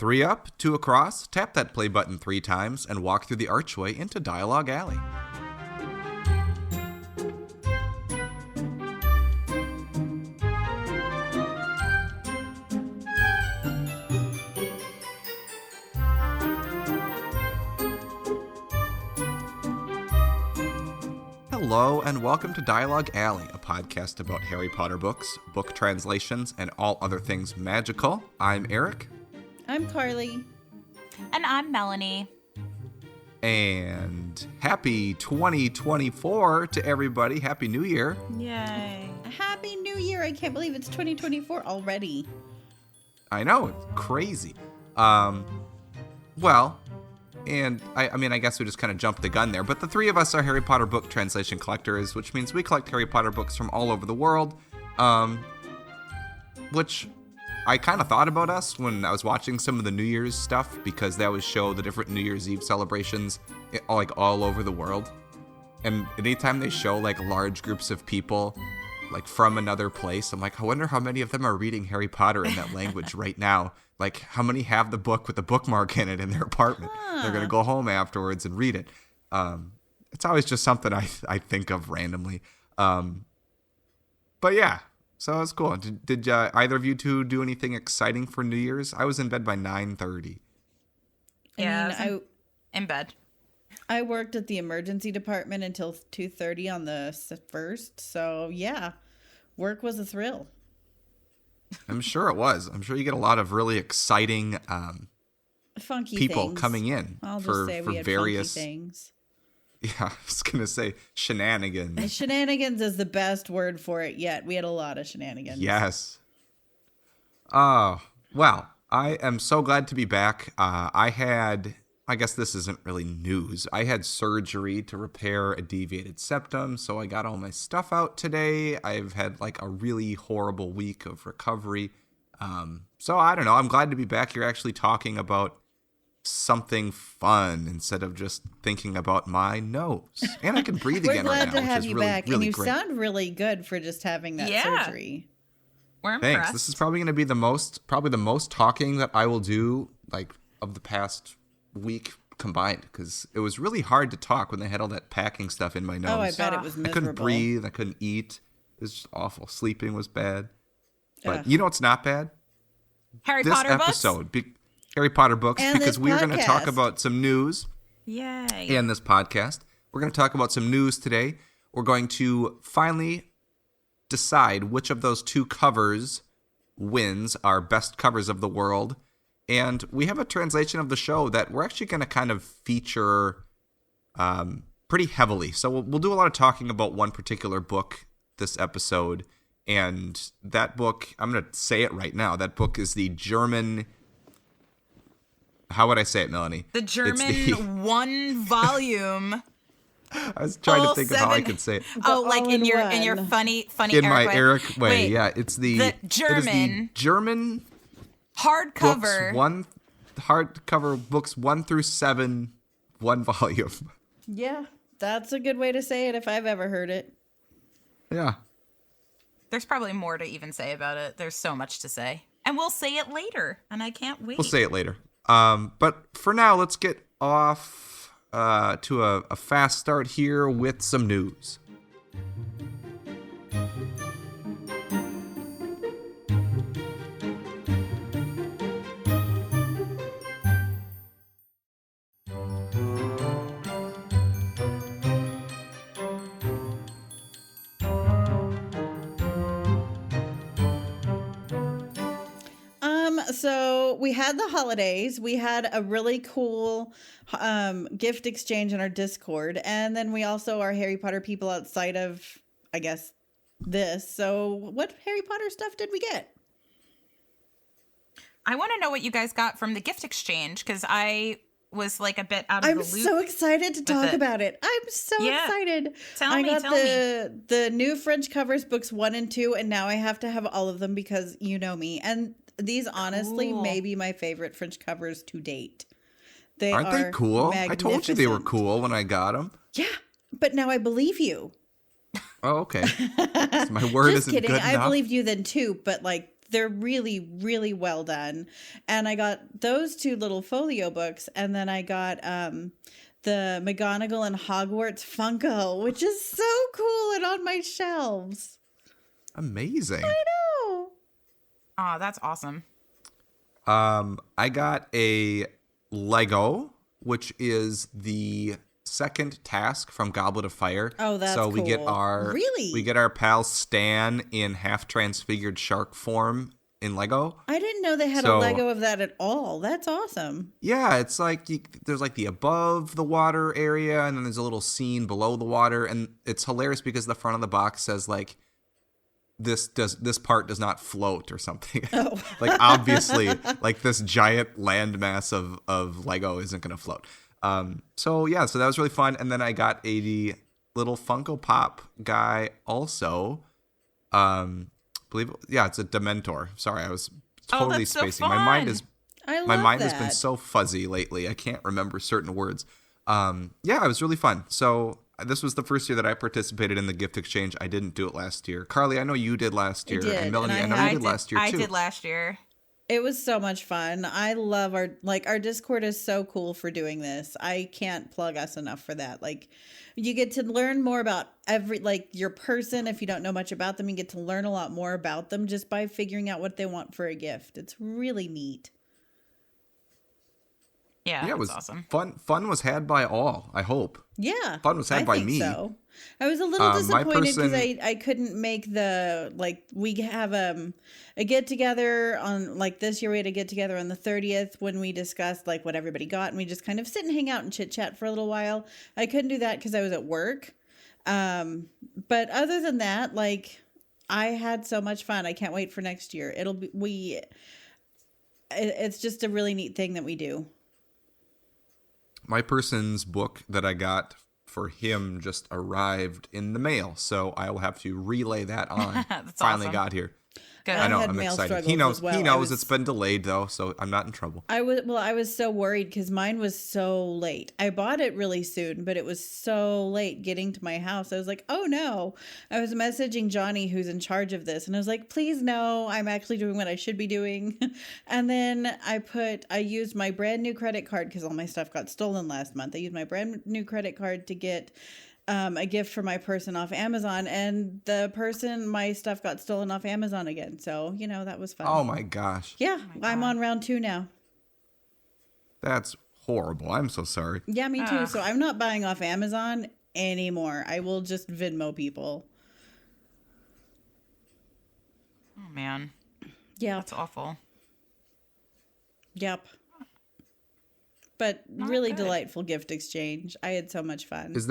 3 up, 2 across, tap that play button 3 times, and walk through the archway into Dialogue Alley. Hello, and welcome to Dialogue Alley, a podcast about Harry Potter books, book translations, and all other things magical. I'm Erik. I'm Carly. And I'm Melanie. And happy 2024 to everybody. Happy New Year. Yay. Happy New Year. I can't believe it's 2024 already. I know, it's crazy. And I guess we just kind of jumped the gun there, but the 3 of us are Harry Potter book translation collectors, which means we collect Harry Potter books from all over the world, which I kind of thought about us when I was watching some of the New Year's stuff, because they always show the different New Year's Eve celebrations like all over the world. And anytime they show like large groups of people like from another place, I'm like, I wonder how many of them are reading Harry Potter in that language right now. Like, how many have the book with the bookmark in it in their apartment? They're going to go home afterwards and read it. It's always just something I think of randomly. But yeah, so it's cool. Did either of you two do anything exciting for New Year's? I was in bed by 9:30. Yeah, I was in bed. I worked at the emergency department until 2:30 on the 1st. So yeah, work was a thrill. I'm sure it was. I'm sure you get a lot of really exciting funky people things. coming in I'll for just say we had various funky things. Yeah, I was gonna say shenanigans. Shenanigans is the best word for it yet. We had a lot of shenanigans. Yes. Well, I am so glad to be back. I guess this isn't really news. I had surgery to repair a deviated septum, so I got all my stuff out today. I've had like a really horrible week of recovery. So I don't know. I'm glad to be back here actually talking about something fun instead of just thinking about my nose. And I can breathe again right now. We're glad to have you back, really and you great. Sound really good for just having that surgery. We're impressed. Thanks. This is probably going to be the most talking that I will do like of the past week combined, because it was really hard to talk when they had all that packing stuff in my nose. Oh, I bet it was miserable. I couldn't breathe. I couldn't eat. It was just awful. Sleeping was bad. But you know what's not bad? Harry Potter books? Harry Potter books, and because we're going to talk about some news. Yay. In this podcast. We're going to talk about some news today. We're going to finally decide which of those 2 covers wins our best covers of the world. And we have a translation of the show that we're actually going to kind of feature pretty heavily. So we'll do a lot of talking about one particular book this episode. And that book, I'm going to say it right now. That book is the German... How would I say it, Melanie? The German 1 volume. I was trying to think of how I could say it. Oh, like in your funny in Erik my way. Erik way. Wait, yeah, it's the German hardcover hardcover books 1 through 7, 1 volume. Yeah, that's a good way to say it if I've ever heard it. Yeah. There's probably more to even say about it. There's so much to say. And we'll say it later, and I can't wait. We'll say it later. But for now, let's get off to a fast start here with some news. So we had the holidays. We had a really cool gift exchange in our Discord. And then we also are Harry Potter people outside of, I guess, this. So what Harry Potter stuff did we get? I want to know what you guys got from the gift exchange, because I was like a bit out of the loop. I'm so excited to talk about it. I'm so excited. Tell me. The new French covers books 1 and 2, and now I have to have all of them because you know me. And these honestly may be my favorite French covers to date. Aren't they cool? I told you they were cool when I got them. Yeah, but now I believe you. Oh, okay. So my word Just isn't kidding. good enough. I believed you then too, but like they're really, really well done. And I got those 2 little folio books, and then I got the McGonagall and Hogwarts Funko, which is so cool and on my shelves. Amazing. I know. Oh, that's awesome. I got a Lego, which is the second task from Goblet of Fire. Oh, that's so we get cool. our Really? we get our pal Stan in half transfigured shark form in Lego. I didn't know they had a Lego of that at all. That's awesome. Yeah, it's like there's like the above the water area, and then there's a little scene below the water, and it's hilarious because the front of the box says like this part does not float or something. Oh. Like obviously like this giant landmass of Lego isn't going to float. So that was really fun. And then I got a little Funko Pop guy also. It's a Dementor. Sorry, I was totally that's so spacing. fun. My mind has been so fuzzy lately. I can't remember certain words. It was really fun. So this was the first year that I participated in the gift exchange. I didn't do it last year. Carly, I know you did last year. did, And Melanie, and I know you did last year too. I did last year. It was so much fun. I love our Discord is so cool for doing this. I can't plug us enough for that. Like, you get to learn more about your person. If you don't know much about them, you get to learn a lot more about them just by figuring out what they want for a gift. It's really neat. Yeah, it was awesome. Fun was had by all, I hope. Yeah. Fun was had by me. So. I was a little disappointed because person... I couldn't make we have a get together on this year. We had a get together on the 30th when we discussed what everybody got, and we just kind of sit and hang out and chit chat for a little while. I couldn't do that because I was at work. But other than that, I had so much fun. I can't wait for next year. It's just a really neat thing that we do. My person's book that I got for him just arrived in the mail, so I will have to relay that on. Finally awesome. Got here. Good. I know, had I'm mail excited. struggles He knows. as well. He knows it's been delayed though, so I'm not in trouble. I was so worried because mine was so late. I bought it really soon, but it was so late getting to my house. I was like, oh no. I was messaging Johnny, who's in charge of this, and I was like, please no, I'm actually doing what I should be doing. And then I used my brand new credit card because all my stuff got stolen last month. I used my brand new credit card to get a gift for my person off Amazon, and my stuff got stolen off Amazon again. So, that was fun. Oh my gosh. Yeah, I'm on round 2 now. That's horrible. I'm so sorry. Yeah, me too. So I'm not buying off Amazon anymore. I will just Venmo people. Oh man. Yeah. That's awful. Yep. But Not really good. delightful gift exchange. I had so much fun. Is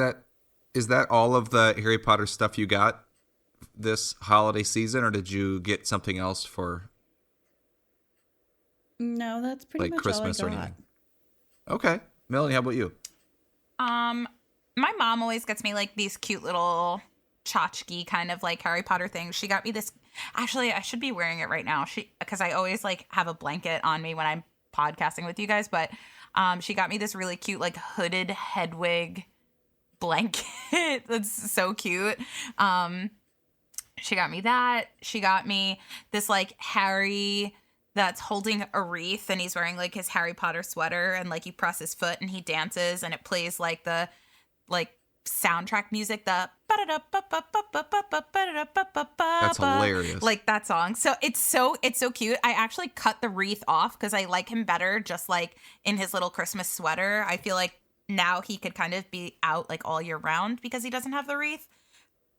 that all of the Harry Potter stuff you got this holiday season, or did you get something else for No, that's pretty much Christmas all I or got. anything? Okay. Melanie, how about you? My mom always gets me these cute little tchotchke kind of Harry Potter things. She got me this. Actually, I should be wearing it right now. Because I always have a blanket on me when I'm podcasting with you guys. But she got me this really cute hooded Hedwig blanket. That's so cute. She got me that. She got me this Harry that's holding a wreath, and he's wearing his Harry Potter sweater, and you press his foot and he dances, and it plays the soundtrack music, the That's hilarious. That song. So it's so cute. I actually cut the wreath off because I like him better just in his little Christmas sweater. I feel now he could kind of be out all year round because he doesn't have the wreath.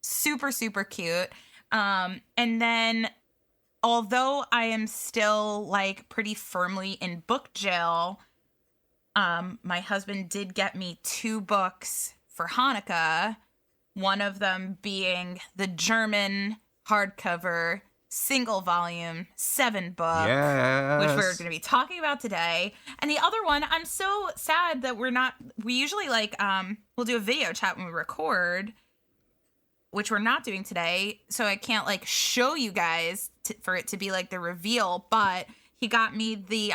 Super, super cute. And then although I am still pretty firmly in book jail, my husband did get me 2 books for Hanukkah. One of them being the German hardcover single volume 7 book, yes, which we're going to be talking about today. And the other one, I'm so sad that we usually we'll do a video chat when we record, which we're not doing today. So I can't show you guys for it to be the reveal, but he got me the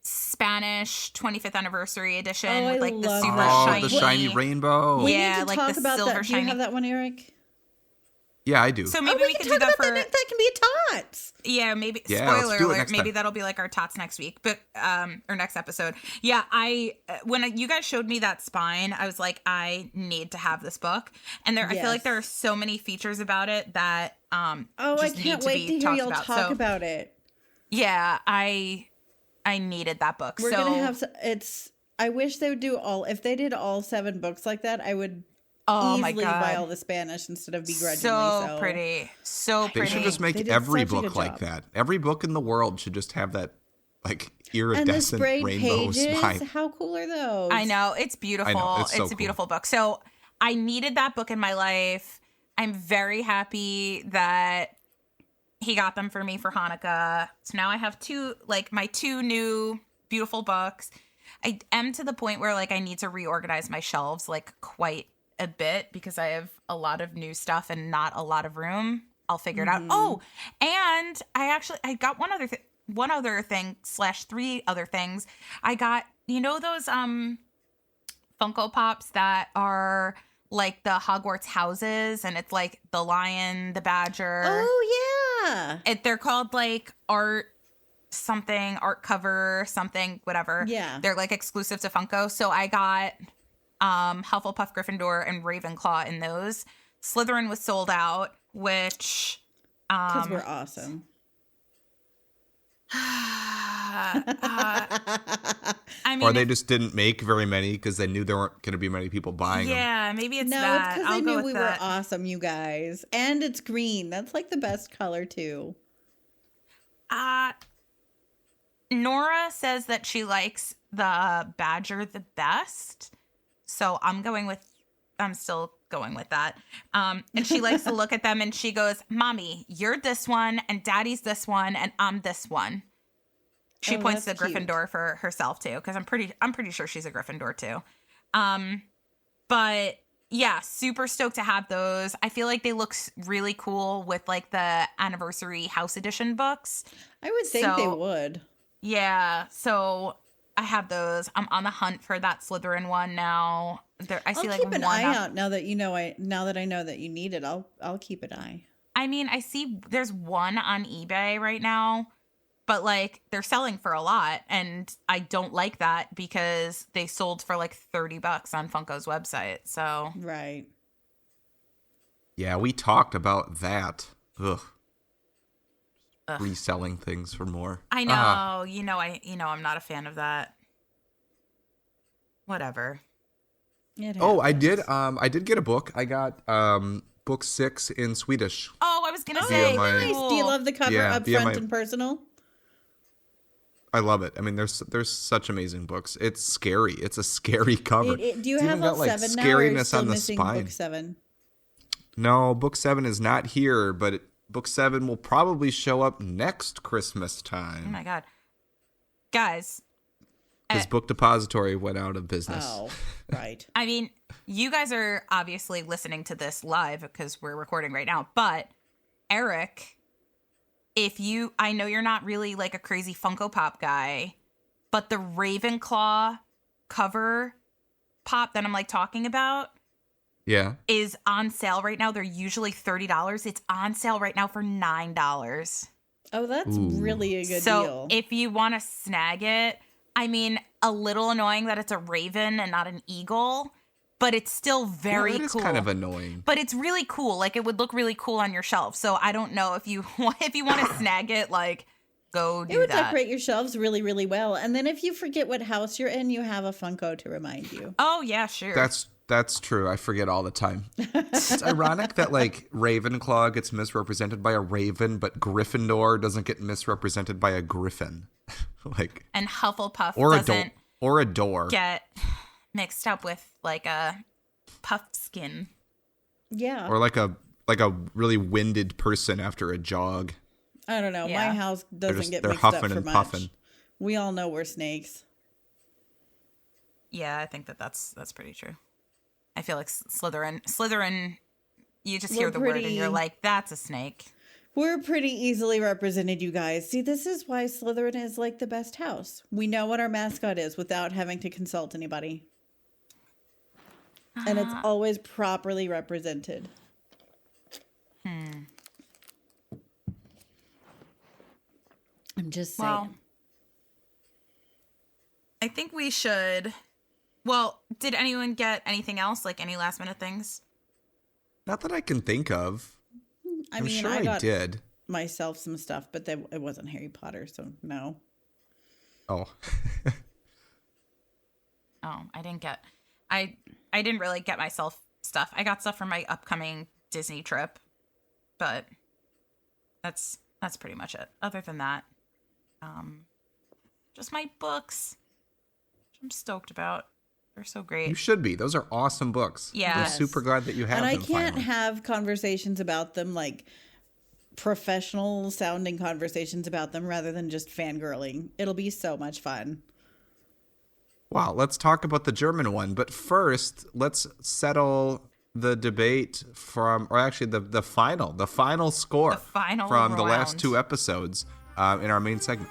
Spanish 25th anniversary edition with the super shiny. The shiny rainbow. We Yeah, need to talk the about silver that. Do you shiny. have that one, Erik? Yeah, I do. So maybe we we can could talk do that about for. that can be a tots. Yeah, maybe. Yeah, let's Spoiler do it alert. next Maybe time. that'll be like our tots next week, but or next episode. Yeah, when you guys showed me that spine, I was like, I need to have this book. And I feel like there are so many features about it that I just can't need to wait be to hear talked y'all about. talk So, about it. yeah, I needed that book. We're so gonna have I wish they would do if they did all 7 books like that, I would oh my easily God, buy all the Spanish instead of begrudgingly. so pretty, so They pretty. should just make They did every such a book good like job. that. Every book in the world should just have that, like, And the iridescent sprayed rainbow pages, spine. how cool are those? I know, it's beautiful. It's so a cool. beautiful book. So I needed that book in my life. I'm very happy that he got them for me for Hanukkah. So now I have my 2 new beautiful books. I am to the point where like I need to reorganize my shelves like quite a bit because I have a lot of new stuff and not a lot of room. I'll figure it out. Oh, and I got one other thing / 3 other things. I got, those Funko Pops that are like the Hogwarts houses, and it's like the lion, the badger. Oh yeah. They're called like art cover, something, whatever. Yeah. They're like exclusive to Funko. So I got Hufflepuff, Gryffindor, and Ravenclaw in those. Slytherin was sold out, which Because we're awesome. I mean, Or they just didn't make very many because they knew there weren't going to be many people buying them. yeah, maybe it's No, that. it's because I'll I go knew with we that. were awesome, you guys. And it's green. That's like the best color too. Nora says that she likes the badger the best. So I'm still going with that. And she likes to look at them and she goes, Mommy, you're this one and Daddy's this one and I'm this one. She points to that's cute. Gryffindor for herself too, because I'm pretty sure she's a Gryffindor too. But yeah, super stoked to have those. I feel like they look really cool with like the anniversary house edition books. I would think they would. Yeah, so I have those. I'm on the hunt for that Slytherin one now. I see I'll like keep an one eye up- out now that now that I know that you need it. I'll keep an eye. I mean, I see there's one on eBay right now, but like they're selling for a lot, and I don't like that because they sold for like $30 on Funko's website. So Right. Yeah, we talked about that. Ugh. Reselling things for more. I know, I'm not a fan of that. Whatever. I did get a book. I got book 6 in Swedish. Oh, I was gonna Oh, say, nice. cool. Do you love the cover Yeah, up via front my- and personal? I love it. I mean, there's such amazing books. It's scary. It's a scary cover. Do you It's have even all got, like, 7 now, or are you scariness still on the missing spine. book 7? No, book 7 is not here, but book 7 will probably show up next Christmas Oh time my God. Guys, because Book Depository went out of business. Oh, right. I mean, you guys are obviously listening to this live because we're recording right now, but Erik, I know you're not really like a crazy Funko Pop guy, but the Ravenclaw cover pop that I'm like talking about Yeah. is on sale right now. They're usually $30. It's on sale right now for $9. Oh, that's Ooh. really a good So deal. if you want to snag it, I mean, a little annoying that it's a raven and not an eagle, but it's still very That is cool. kind of annoying. But it's really cool. Like it would look really cool on your shelf. So I don't know if you want to snag it, like go do It would that. decorate your shelves really, really well. And then if you forget what house you're in, you have a Funko to remind you. Oh yeah, sure. That's true. I forget all the time. It's ironic that like Ravenclaw gets misrepresented by a raven, but Gryffindor doesn't get misrepresented by a griffin. Like and Hufflepuff or doesn't a door. get mixed up with like a puffskin. Yeah. Or like a really winded person after a jog. I don't know. Yeah. My house doesn't get they're mixed up huffing for and much. puffing. We all know we're snakes. Yeah, I think that's pretty true. I feel like Slytherin, you just hear We're the word and pretty- you're like, that's a snake. We're pretty easily represented, you guys. See, this is why Slytherin is like the best house. We know what our mascot is without having to consult anybody. And it's always properly represented. I'm just saying. Well, I think we should. Well, did anyone get anything else? Like any last minute things? Not that I can think of. I'm sure I got did. myself some stuff, but it wasn't Harry Potter, so no. Oh. Oh, I didn't get. I didn't really get myself stuff. I got stuff for my upcoming Disney trip, but that's pretty much it. Other than that, just my books, which I'm stoked about. They're so great. You should be. Those are awesome books. Yeah. We're super glad that you have and them. I can't finally. have conversations about them, like professional sounding conversations about them, rather than just fangirling. It'll be so much fun. Wow, let's talk about the German one. But first, let's settle the debate from, or actually the final score The final from the round. last two episodes in our main segment.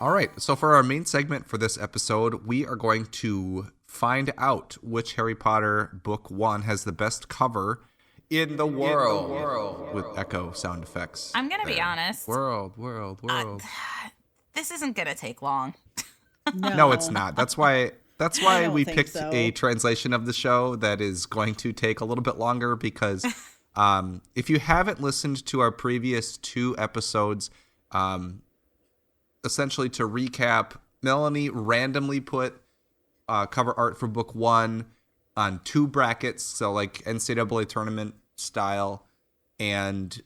All right, so for our main segment for this episode, we are going to find out which Harry Potter book one has the best cover in the world, with echo sound effects. I'm gonna be honest. World. This isn't gonna take long. No, it's not. That's why don't we think picked so. a translation of the show that is going to take a little bit longer because if you haven't listened to our previous two episodes, essentially to recap, Melanie randomly put cover art for book one on two brackets, so like NCAA tournament style, and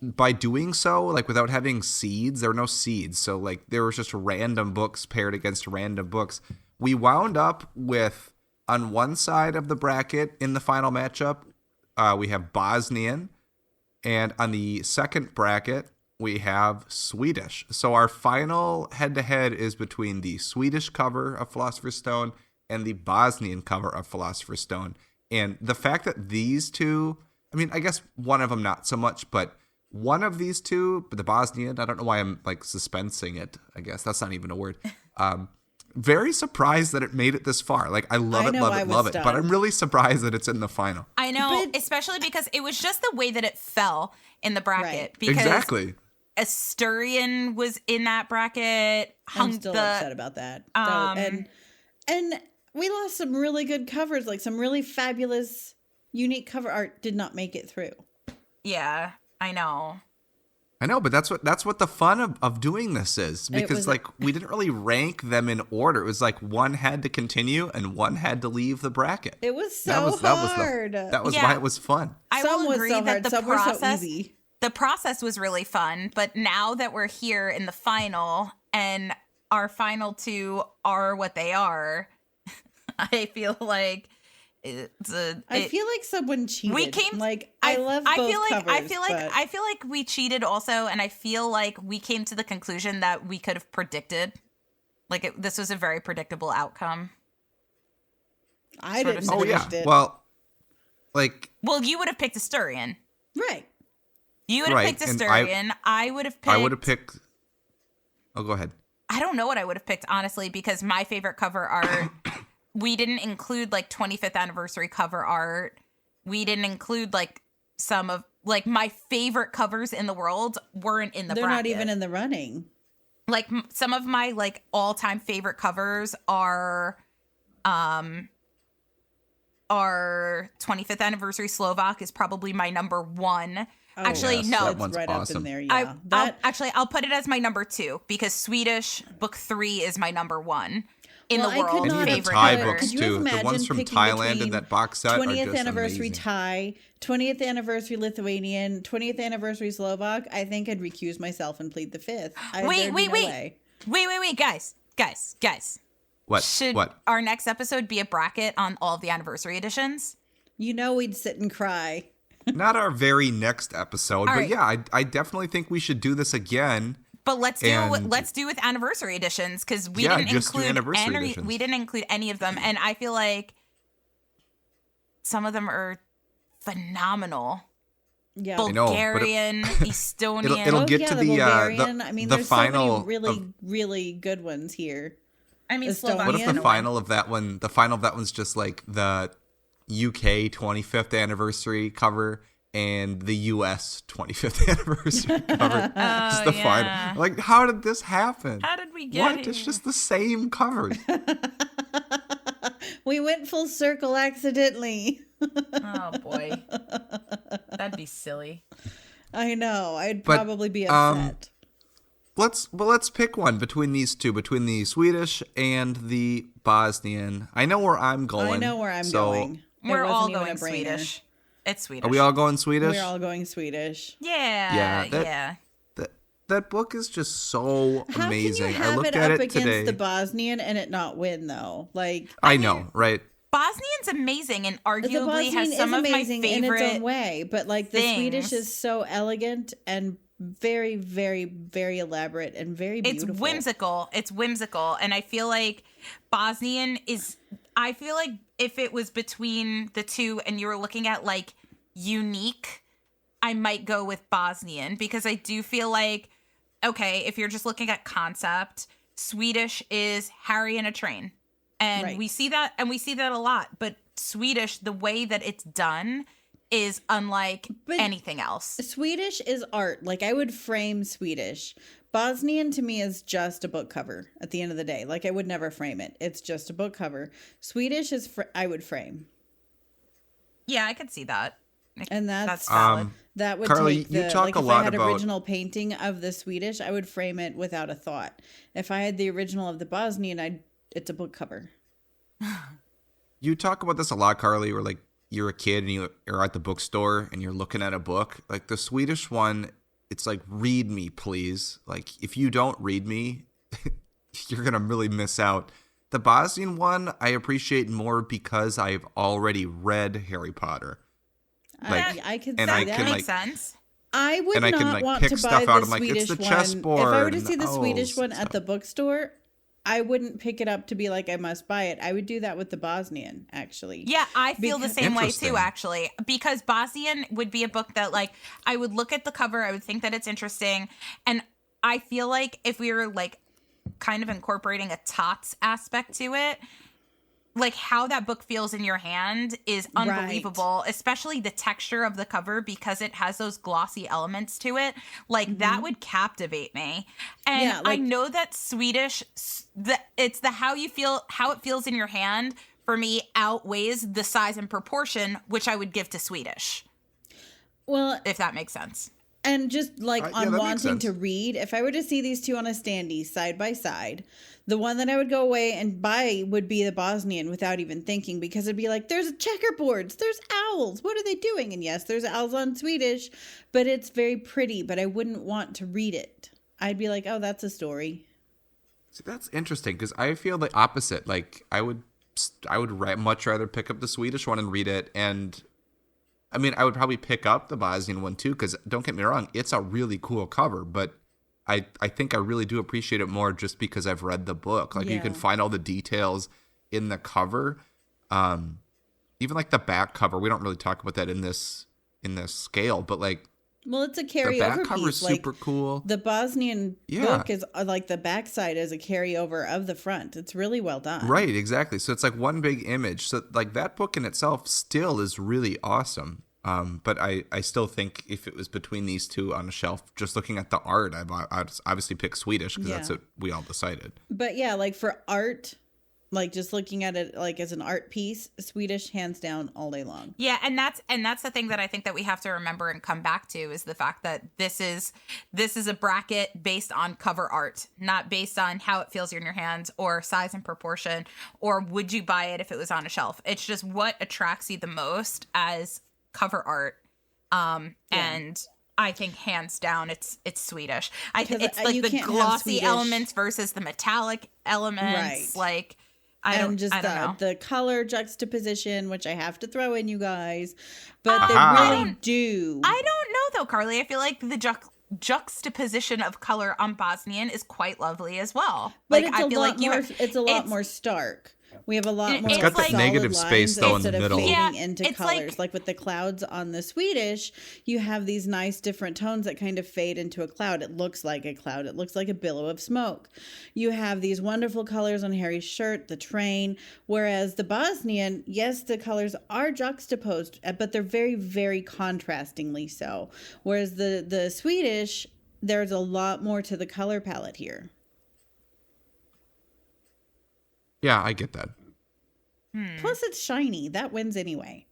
by doing so, like without having seeds, there were no seeds, so like there was just random books paired against random books. We wound up with, on one side of the bracket in the final matchup, we have Bosnian, and on the second bracket we have Swedish. So our final head-to-head is between the Swedish cover of Philosopher's Stone and the Bosnian cover of Philosopher's Stone. And the fact that these two, I mean, I guess one of them not so much, but one of these two, the Bosnian, I don't know why I'm like suspensing it. I guess that's not even a word. Very surprised that it made it this far. Like, I love it. But I'm really surprised that it's in the final. I know, especially because it was just the way that it fell in the bracket. Right. Because Exactly. Asturian was in that bracket. I'm still upset about that. And we lost some really good covers, like some really fabulous, unique cover art did not make it through. Yeah, I know. But that's what the fun of doing this is, because like we didn't really rank them in order. It was like one had to continue and one had to leave the bracket. It was so hard. That was why it was fun. Some will was agree so that hard, the some process, were so easy. The process was really fun, but now that we're here in the final and our final two are what they are, I feel like I feel like someone cheated. We came like I love both covers, I feel like we cheated also, and I feel like we came to the conclusion that we could have predicted. Like this was a very predictable outcome. I didn't predict it. Well, you would have picked Asturian. Right. You would have picked Asturian. I would have picked. Oh, go ahead. I don't know what I would have picked, honestly, because my favorite cover art, we didn't include like 25th anniversary cover art. We didn't include like some of like my favorite covers in the world weren't in the bracket. They're not even in the running. Like some of my like all-time favorite covers are 25th anniversary Slovak is probably my number one. Oh, Actually, yes, no. that one's right awesome. up in there, yeah. I'll put it as my number two because Swedish book 3 is my number one in the world. And even favorite Thai cover. books too. The ones from Thailand in that box set 20th are just anniversary amazing. Thai, 20th anniversary Lithuanian, 20th anniversary Slovak. I think I'd recuse myself and plead the fifth. Wait, guys. What? Should What? our next episode be a bracket on all of the anniversary editions? You know we'd sit and cry. Not our very next episode, but right. yeah, I definitely think we should do this again. But let's do with anniversary editions because we didn't include any of them, and I feel like some of them are phenomenal. Yeah. Bulgarian, Estonian. It'll get to the the Bulgarian. I mean, the there's final so many really, really good ones here. I mean, Estonian. What if the Slovakian. final of that one? The final of that one's just like the UK 25th anniversary cover and the US 25th anniversary cover. Just the yeah. final. Like, how did this happen? How did we get What? here? It's just the same covers. We went full circle accidentally. Oh boy, that'd be silly. I know. I'd But, probably be upset. Let's pick one between these two, between the Swedish and the Bosnian. I know where I'm going. I know where I'm so going. It We're all wasn't even going a brainer. Swedish. It's Swedish. Are we all going Swedish? We're all going Swedish. Yeah, Yeah, yeah. That book is just so How amazing. can you I have looked it at up it against today. the Bosnian and it not win though? Like I know, right? Bosnian's amazing and the arguably Bosnian has some is of my amazing in its favorite. own way, but like the Swedish things. is so elegant and very, very, very elaborate and very beautiful. It's whimsical. It's whimsical, and I feel like Bosnian is. I feel like if it was between the two, and you were looking at like unique, I might go with Bosnian because I do feel like, okay, if you're just looking at concept, Swedish is Harry in a train. And Right. we see that a lot, but Swedish, the way that it's done is unlike But- anything else. Swedish is art. Like I would frame Swedish. Bosnian to me is just a book cover at the end of the day. Like I would never frame it. It's just a book cover. Swedish is I would frame. Yeah, I could see that. And that's valid. that would Carly, take you the talk like a if lot I had about- original painting of the Swedish, I would frame it without a thought. If I had the original of the Bosnian, it's a book cover. You talk about this a lot, Carly, where like you're a kid and you're at the bookstore and you're looking at a book. Like the Swedish one, it's like, read me, please. Like if you don't read me, you're going to really miss out. The Bosnian one, I appreciate more because I've already read Harry Potter. Like, I could and see I that. can, Makes like- sense. I would and I not can, like, want pick to stuff buy out. the I'm like, it's Swedish the one. If I chessboard were to and see the the Swedish O's one and at the stuff. bookstore, I wouldn't pick it up to be like I must buy it. I would do that with the Bosnian, actually. Yeah, I feel the Because- same way Interesting. too, actually. Because Bosnian would be a book that, like, I would look at the cover, I would think that it's interesting, and I feel like if we were, like, kind of incorporating a tots aspect to it, like, how that book feels in your hand is unbelievable, especially the texture of the cover because it has those glossy elements to it. Like, that would captivate me. And Yeah, like- I know that Swedish, it's the how it feels in your hand, for me, outweighs the size and proportion, which I would give to Swedish, Well, if that makes sense. and just like yeah, on that makes wanting sense. to read, if I were to see these two on a standee side by side, the one that I would go away and buy would be the Bosnian without even thinking, because it'd be like, there's checkerboards, there's owls, what are they doing? And yes, there's owls on Swedish, but it's very pretty, but I wouldn't want to read it. I'd be like, oh, that's a story. See, that's interesting because I feel the opposite. Like I would much rather pick up the Swedish one and read it. And I mean, I would probably pick up the Bosnian one too, because don't get me wrong, it's a really cool cover, but I think I really do appreciate it more just because I've read the book. Like you can Yeah. find all the details in the cover. Even like the back cover, we don't really talk about that in this scale, but like Well, it's a the carryover back cover is piece. Like super cool. the Bosnian Yeah. book is like the backside is a carryover of the front. It's really well done. Right, exactly. So it's like one big image. So like that book in itself still is really awesome. But I still think if it was between these two on a shelf, just looking at the art, I'd obviously pick Swedish because that's Yeah. what we all decided. But yeah, like for art, like just looking at it like as an art piece, Swedish hands down all day long. Yeah, and that's the thing that I think that we have to remember and come back to is the fact that this is a bracket based on cover art, not based on how it feels in your hands or size and proportion or would you buy it if it was on a shelf. It's just what attracts you the most as cover art. And I think hands down it's Swedish. Because, It's like you the can't have glossy Swedish. elements versus the metallic elements. Right. Like I don't know. the color juxtaposition, which I have to throw in, you guys, but they Aha. really do. I don't know though, Carly. I feel like the juxtaposition of color on Bosnian is quite lovely as well. but Like it's I a feel lot like you more. have, It's a lot more stark. We have a lot more. It's got that solid negative space, though, in the instead of middle. fading Yeah, into it's colors. Like with the clouds on the Swedish, you have these nice different tones that kind of fade into a cloud. It looks like a cloud. It looks like a billow of smoke. You have these wonderful colors on Harry's shirt, the train. Whereas the Bosnian, yes, the colors are juxtaposed, but they're very, very contrastingly so. Whereas the Swedish, there's a lot more to the color palette here. Yeah, I get that. Plus, it's shiny. That wins anyway.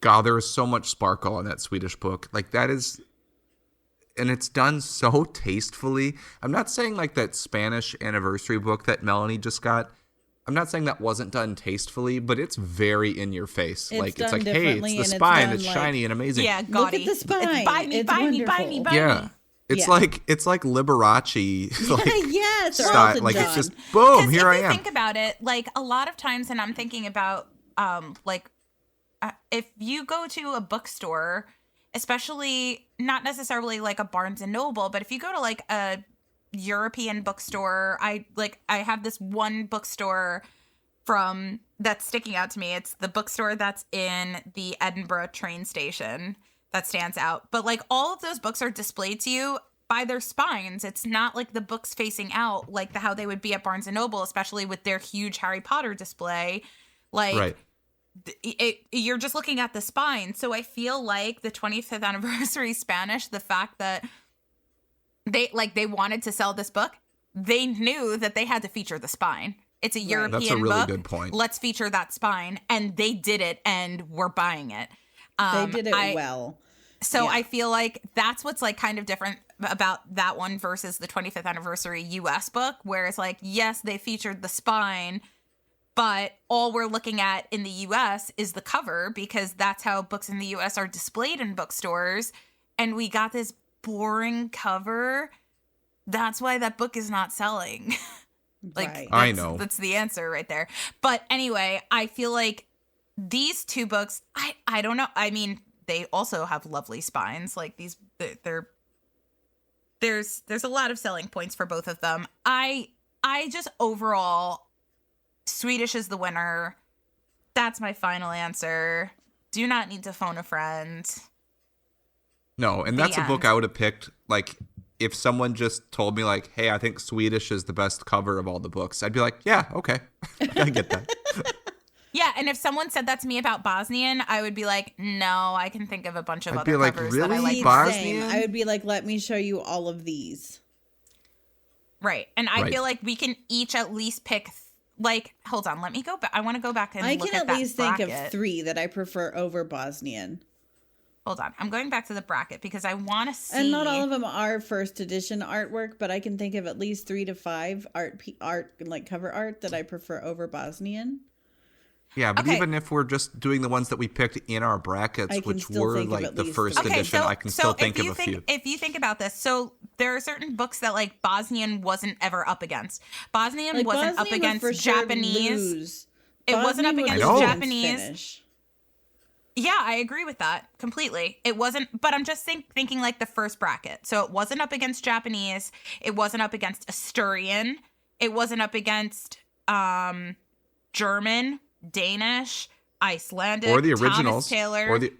God, there is so much sparkle in that Swedish book. Like, that is... And it's done so tastefully. I'm not saying, like, that Spanish anniversary book that Melanie just got. I'm not saying that wasn't done tastefully, but it's very in your face. It's like, done it's like, hey, differently, it's the and spine. done, It's like- shiny and amazing. Yeah, Look gaudy. at the spine. It's buy me, It's buy me, buy me, wonderful. buy Yeah. me. It's Yeah. like Liberace. Like, Yes, or style. Elton Like, John. it's just, boom, 'Cause here I if you am. think about it, like a lot of times, and I'm thinking about, if you go to a bookstore, especially not necessarily like a Barnes and Noble, but if you go to like a European bookstore, I have this one bookstore from that's sticking out to me. It's the bookstore that's in the Edinburgh train station that stands out. But like all of those books are displayed to you by their spines. It's not like the books facing out like how they would be at Barnes and Noble, especially with their huge Harry Potter display. Like Right. you're just looking at the spine. So I feel like the 25th anniversary Spanish, the fact that they wanted to sell this book, they knew that they had to feature the spine. It's a European That's a really book. good point. Let's feature that spine. And they did it, and we're buying it. They did it well. So Yeah. I feel like that's what's like kind of different about that one versus the 25th anniversary US book, where it's like, yes, they featured the spine, but all we're looking at in the US is the cover, because that's how books in the US are displayed in bookstores. And we got this boring cover. That's why that book is not selling. Like, Right. I know. That's the answer right there. But anyway, I feel like these two books, I don't know. I mean, they also have lovely spines. Like there's a lot of selling points for both of them. I just overall, Swedish is the winner. That's my final answer. Do not need to phone a friend. No, and The that's a book end. I would have picked, like, if someone just told me, like, hey, I think Swedish is the best cover of all the books, I'd be like, yeah, okay. I get that. Yeah, and if someone said that to me about Bosnian, I would be like, no, I can think of a bunch of I'd other be like, covers that I really? like. Same. Bosnian? I would be like, let me show you all of these. Right. And I Right. feel like we can each at least pick, hold on, let me go back. I want to go back and I look can at at that least bracket. think of 3 that I prefer over Bosnian. Hold on. I'm going back to the bracket because I want to see. And not all of them are first edition artwork, but I can think of at least 3 to 5 art like cover art that I prefer over Bosnian. Yeah, but Okay. even if we're just doing the ones that we picked in our brackets, I can which still were think of like at the least first 3. edition, I can still think of a few. If you think about this, so there are certain books that like Bosnian wasn't ever up against. Bosnian Like, wasn't up Bosnian would for against sure Japanese. lose. It wasn't up Bosnian would against lose Japanese. finish. Yeah, I agree with that completely. It wasn't, but I'm just thinking like the first bracket. So it wasn't up against Japanese. It wasn't up against Asturian. It wasn't up against German, Danish, Icelandic, Or the Thomas originals. Taylor. Or the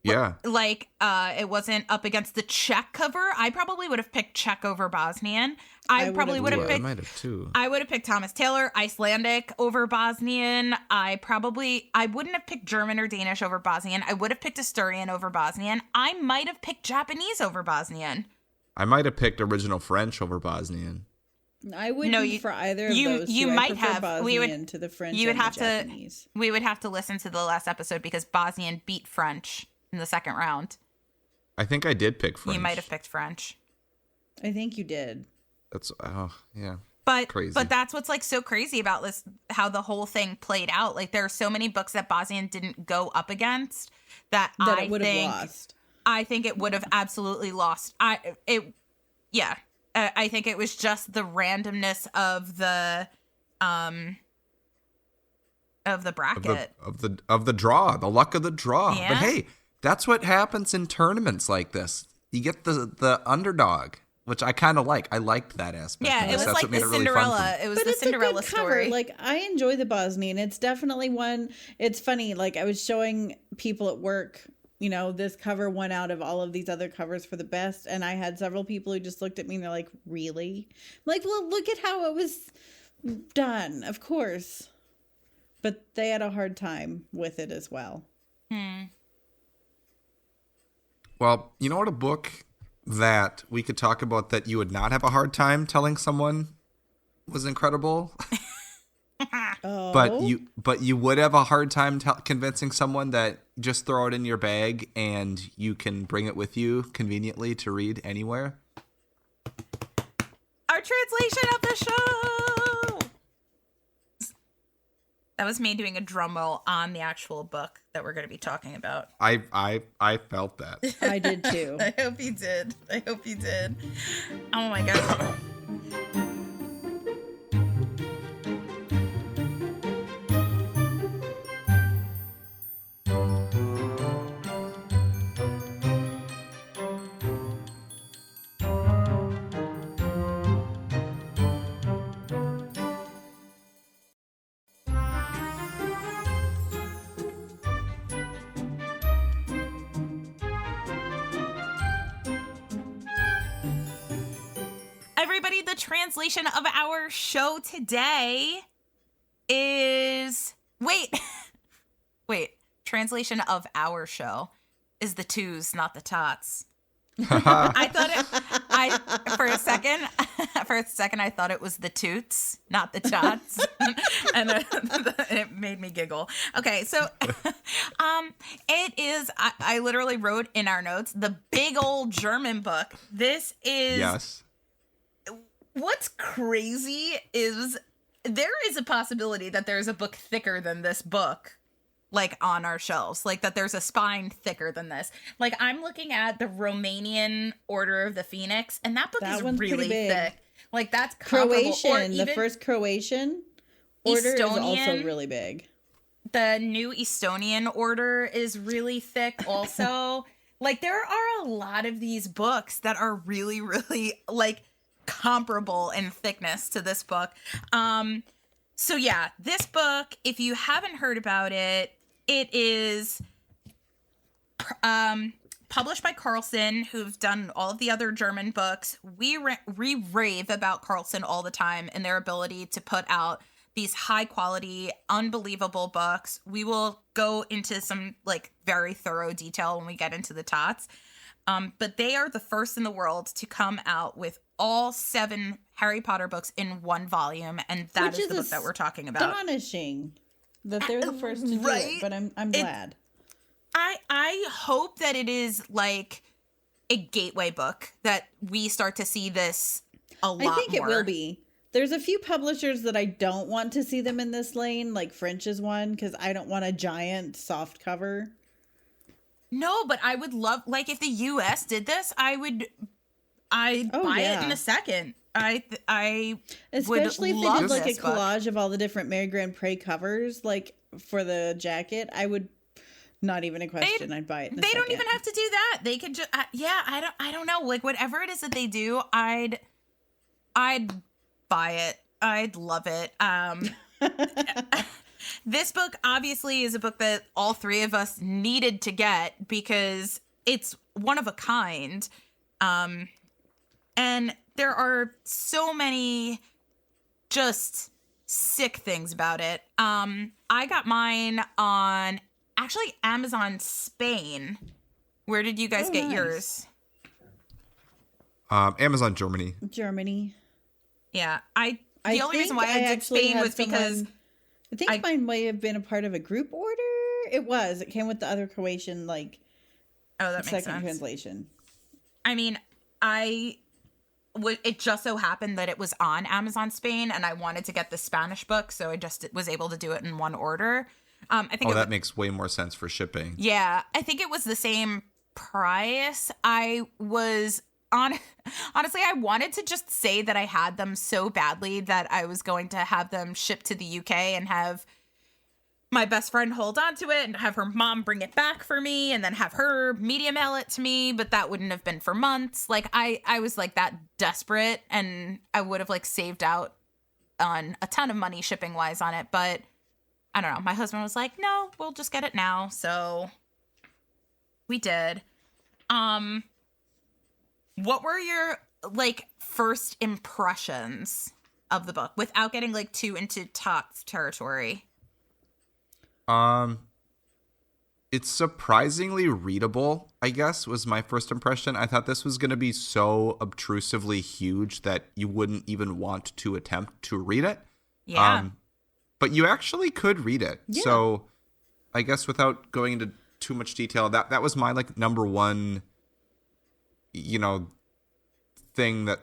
yeah. Like, it wasn't up against the Czech cover. I probably would have picked Czech over Bosnian. I probably would Ooh, have I picked. might have too. I would have picked Thomas Taylor, Icelandic over Bosnian. I wouldn't have picked German or Danish over Bosnian. I would have picked Asturian over Bosnian. I might have picked Japanese over Bosnian. I might have picked original French over Bosnian. I wouldn't for either of those. You two. I might prefer have. Bosnian to the French. You would and have the to. Japanese. We would have to listen to the last episode because Bosnian beat French in the second round. I think I did pick French. You might have picked French. I think you did. That's yeah. But Crazy. but that's what's like so crazy about this, how the whole thing played out. Like there are so many books that Bosnian didn't go up against that I it would have think lost. I think it would have absolutely lost. I think it was just the randomness of the bracket. Of the draw, the luck of the draw. Yeah. But hey, that's what happens in tournaments like this. You get the underdog. which I kind of like. I liked that aspect. Yeah, of it this. was That's like what made the it really fun for me. Cinderella. It was But the it's Cinderella a good cover. story. Like, I enjoy the Bosnian. It's definitely one. It's funny. Like, I was showing people at work, you know, this cover won out of all of these other covers for the best. And I had several people who just looked at me and they're like, really? I'm like, well, look at how it was done. Of course. But they had a hard time with it as well. Well, you know what, a book that we could talk about that you would not have a hard time telling someone was incredible, Oh. but you would have a hard time convincing someone that just throw it in your bag and you can bring it with you conveniently to read anywhere. Our translation of the show. That was me doing a drum roll on the actual book that we're going to be talking about. I felt that. I did too. I hope you did. I hope you did. Oh my god. Everybody, the translation of our show today is wait, translation of our show is the twos, not the tots. I thought for a second I thought it was the toots, not the tots. And it made me giggle. Okay, so it is I literally wrote in our notes the big old German book. This is Yes. What's crazy is there is a possibility that there's a book thicker than this book, like on our shelves, like that there's a spine thicker than this. Like I'm looking at the Romanian Order of the Phoenix, and that book is really pretty big. thick. Like that's comparable. Croatian, the first Croatian order is also Estonian. really big. The new Estonian Order is really thick also. Like there are a lot of these books that are really, really like comparable in thickness to this book. So yeah, this book, if you haven't heard about it, it is published by Carlsen, who've done all of the other German books. We rave about Carlsen all the time and their ability to put out these high quality, unbelievable books. We will go into some like very thorough detail when we get into the tots. But they are the first in the world to come out with all 7 Harry Potter books in one volume, and that is the book that we're talking about. Astonishing that they're the first to do it, but I'm glad. I hope that it is like a gateway book, that we start to see this a lot more. I think it will be. There's a few publishers that I don't want to see them in this lane, like French is one, because I don't want a giant soft cover. No, but I would love, like, if the US did this, I'd buy it in a second. Especially if would they love did like a this book. collage of all the different Mary Grand Pré covers, like for the jacket. I would, not even a question. I'd buy it. In a they don't second. even have to do that. They could just I don't know. Like whatever it is that they do, I'd buy it. I'd love it. This book obviously is a book that all 3 of us needed to get because it's one of a kind. And there are so many just sick things about it. I got mine on actually Amazon Spain. Where did you guys get nice. yours? Amazon Germany. Germany. Yeah, the only reason why I did Spain was because I think mine may have been a part of a group order. It was. It came with the other Croatian that makes second sense. Translation. I mean, it just so happened that it was on Amazon Spain, and I wanted to get the Spanish book, so I just was able to do it in one order. I think that makes way more sense for shipping. Yeah, I think it was the same price. I was honestly, I wanted to just say that I had them so badly that I was going to have them shipped to the UK and have my best friend hold on to it and have her mom bring it back for me and then have her media mail it to me, but that wouldn't have been for months. Like I was like that desperate, and I would have like saved out on a ton of money shipping wise on it, but I don't know. My husband was like, "No, we'll just get it now." So we did. What were your like first impressions of the book without getting like too into tots territory? It's surprisingly readable, I guess, was my first impression. I thought this was going to be so obtrusively huge that you wouldn't even want to attempt to read it. Yeah. But you actually could read it. Yeah. So I guess without going into too much detail, that was my like number one, thing that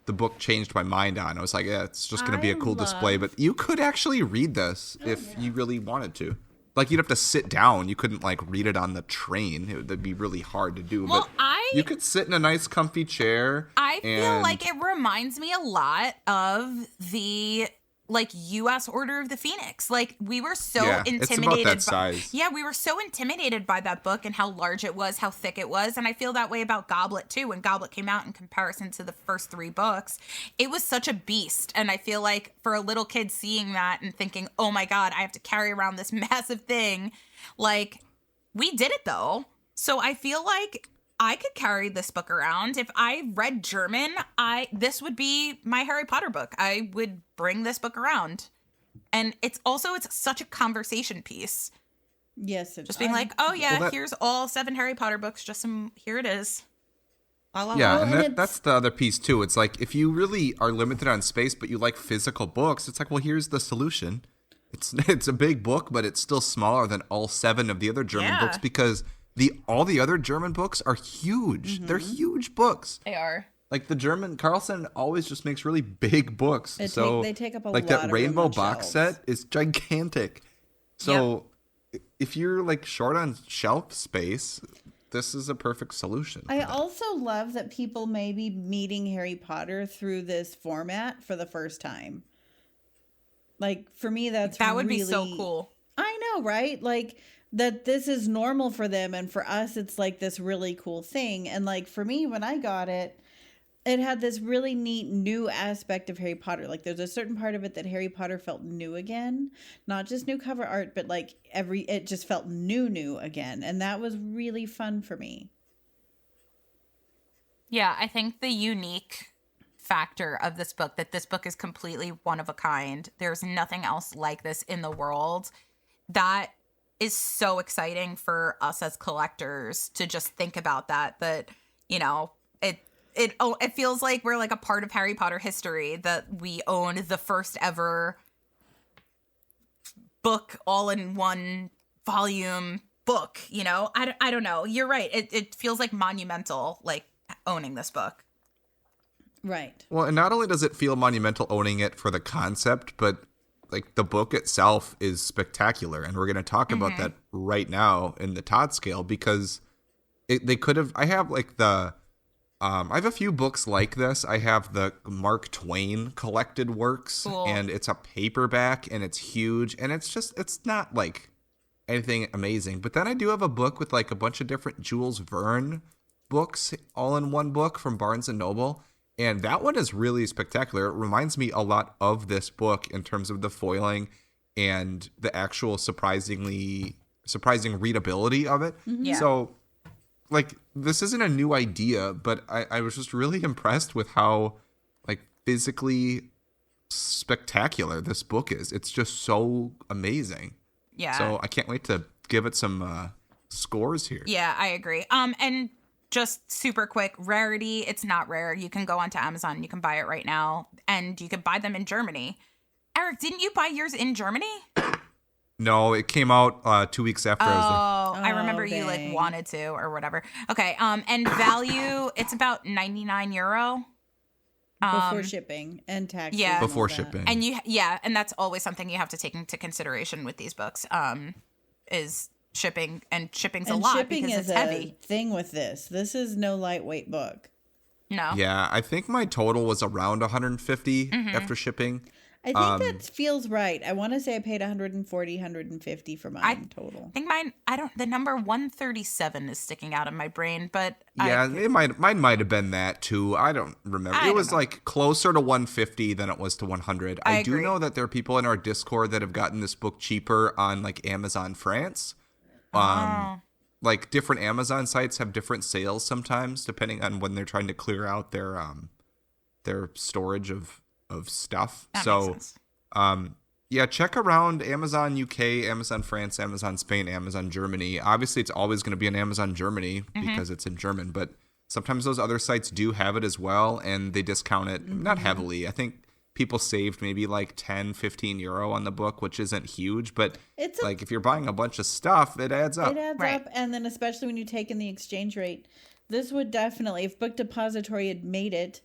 the book changed my mind on. I was like, yeah, it's just going to be a cool display. But you could actually read this if you really wanted to. Like, you'd have to sit down. You couldn't, like, read it on the train. That'd be really hard to do. Well, but you could sit in a nice, comfy chair. I feel like it reminds me a lot of the, like, U.S. Order of the Phoenix. Like, we were so intimidated. It's about that size. Yeah, we were so intimidated by that book and how large it was, how thick it was. And I feel that way about Goblet, too. When Goblet came out in comparison to the first 3 books, it was such a beast. And I feel like for a little kid seeing that and thinking, oh, my God, I have to carry around this massive thing. Like, we did it, though. So I feel like I could carry this book around. If I read German, this would be my Harry Potter book. I would bring this book around. And it's such a conversation piece. Yes. Just being like, oh yeah, here's all 7 Harry Potter books. Here it is. Yeah, and that's the other piece too. It's like, if you really are limited on space, but you like physical books, it's like, well, here's the solution. It's a big book, but it's still smaller than all 7 of the other German books, because all the other German books are huge. Mm-hmm. They're huge books. They are. Like, the German Carlsen always just makes really big books. They take up a lot like that of rainbow room on box shelves. set is gigantic. So if you're like short on shelf space, this is a perfect solution. I also love that people may be meeting Harry Potter through this format for the first time. Like, for me, that would be so cool. I know, right? Like, that this is normal for them, and for us it's like this really cool thing. And like, for me, when I got it had this really neat new aspect of Harry Potter. Like, there's a certain part of it that Harry Potter felt new again, not just new cover art, but like it just felt new again, and that was really fun for me. Yeah, I think the unique factor of this book, that this book is completely one of a kind. There's nothing else like this in the world. That is so exciting for us as collectors to just think about that it feels like we're like a part of Harry Potter history, that we own the first ever book, all in one volume book. I don't know. You're right. It feels like monumental, like owning this book. Right. Well, and not only does it feel monumental owning it for the concept, but like the book itself is spectacular. And we're going to talk about that right now in the Todd scale, because they could have, I have like I have a few books like this. I have the Mark Twain collected works, and it's a paperback, and it's huge, and it's not like anything amazing. But then I do have a book with like a bunch of different Jules Verne books all in one book from Barnes & Noble. And that one is really spectacular. It reminds me a lot of this book in terms of the foiling and the actual surprising readability of it. Mm-hmm. Yeah. So, like, this isn't a new idea, but I was just really impressed with how, like, physically spectacular this book is. It's just so amazing. Yeah. So I can't wait to give it some scores here. Yeah, I agree. And just super quick, rarity, it's not rare. You can go onto Amazon, you can buy it right now, and you can buy them in Germany. Eric, didn't you buy yours in Germany? No, it came out 2 weeks after I was there. I remember you like wanted to or whatever. Okay, and value, it's about €99. Before shipping and taxes. Yeah. and Before all that. shipping. And and that's always something you have to take into consideration with these books, is shipping, and shipping's a lot shipping because is it's heavy. a thing with this. This is no lightweight book. No. Yeah, I think my total was around 150 after shipping. I think that feels right. I want to say I paid 140, 150 for mine total. I think the number 137 is sticking out of my brain, but mine might have been that too. I don't remember. It was like closer to 150 than it was to 100. I do know that there are people in our Discord that have gotten this book cheaper on like Amazon France. Like different Amazon sites have different sales sometimes depending on when they're trying to clear out their storage of stuff. That makes sense. Check around Amazon UK, Amazon France, Amazon Spain, Amazon Germany. Obviously, it's always going to be on Amazon Germany because it's in German, but sometimes those other sites do have it as well, and they discount it, not heavily. I think people saved maybe like 10, 15 euro on the book, which isn't huge, but it's like if you're buying a bunch of stuff, it adds up. It adds up, and then especially when you take in the exchange rate, this would definitely, if Book Depository had made it,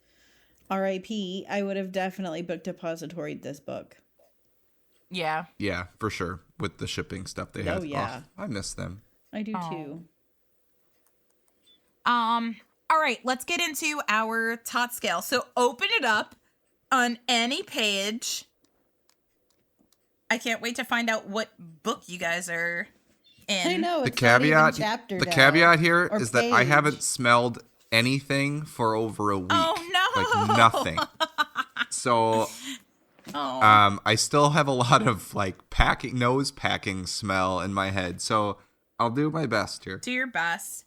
RIP, I would have definitely Book Depositoried this book. Yeah. Yeah, for sure. With the shipping stuff they had. Oh, yeah. Oh, I miss them. I do too. All right, let's get into our tot scale. So open it up on any page. I can't wait to find out what book you guys are in. I know. The caveat here is that I haven't smelled anything for over a week. Oh no. Like nothing. So I still have a lot of like nose packing smell in my head. So I'll do my best here. Do your best.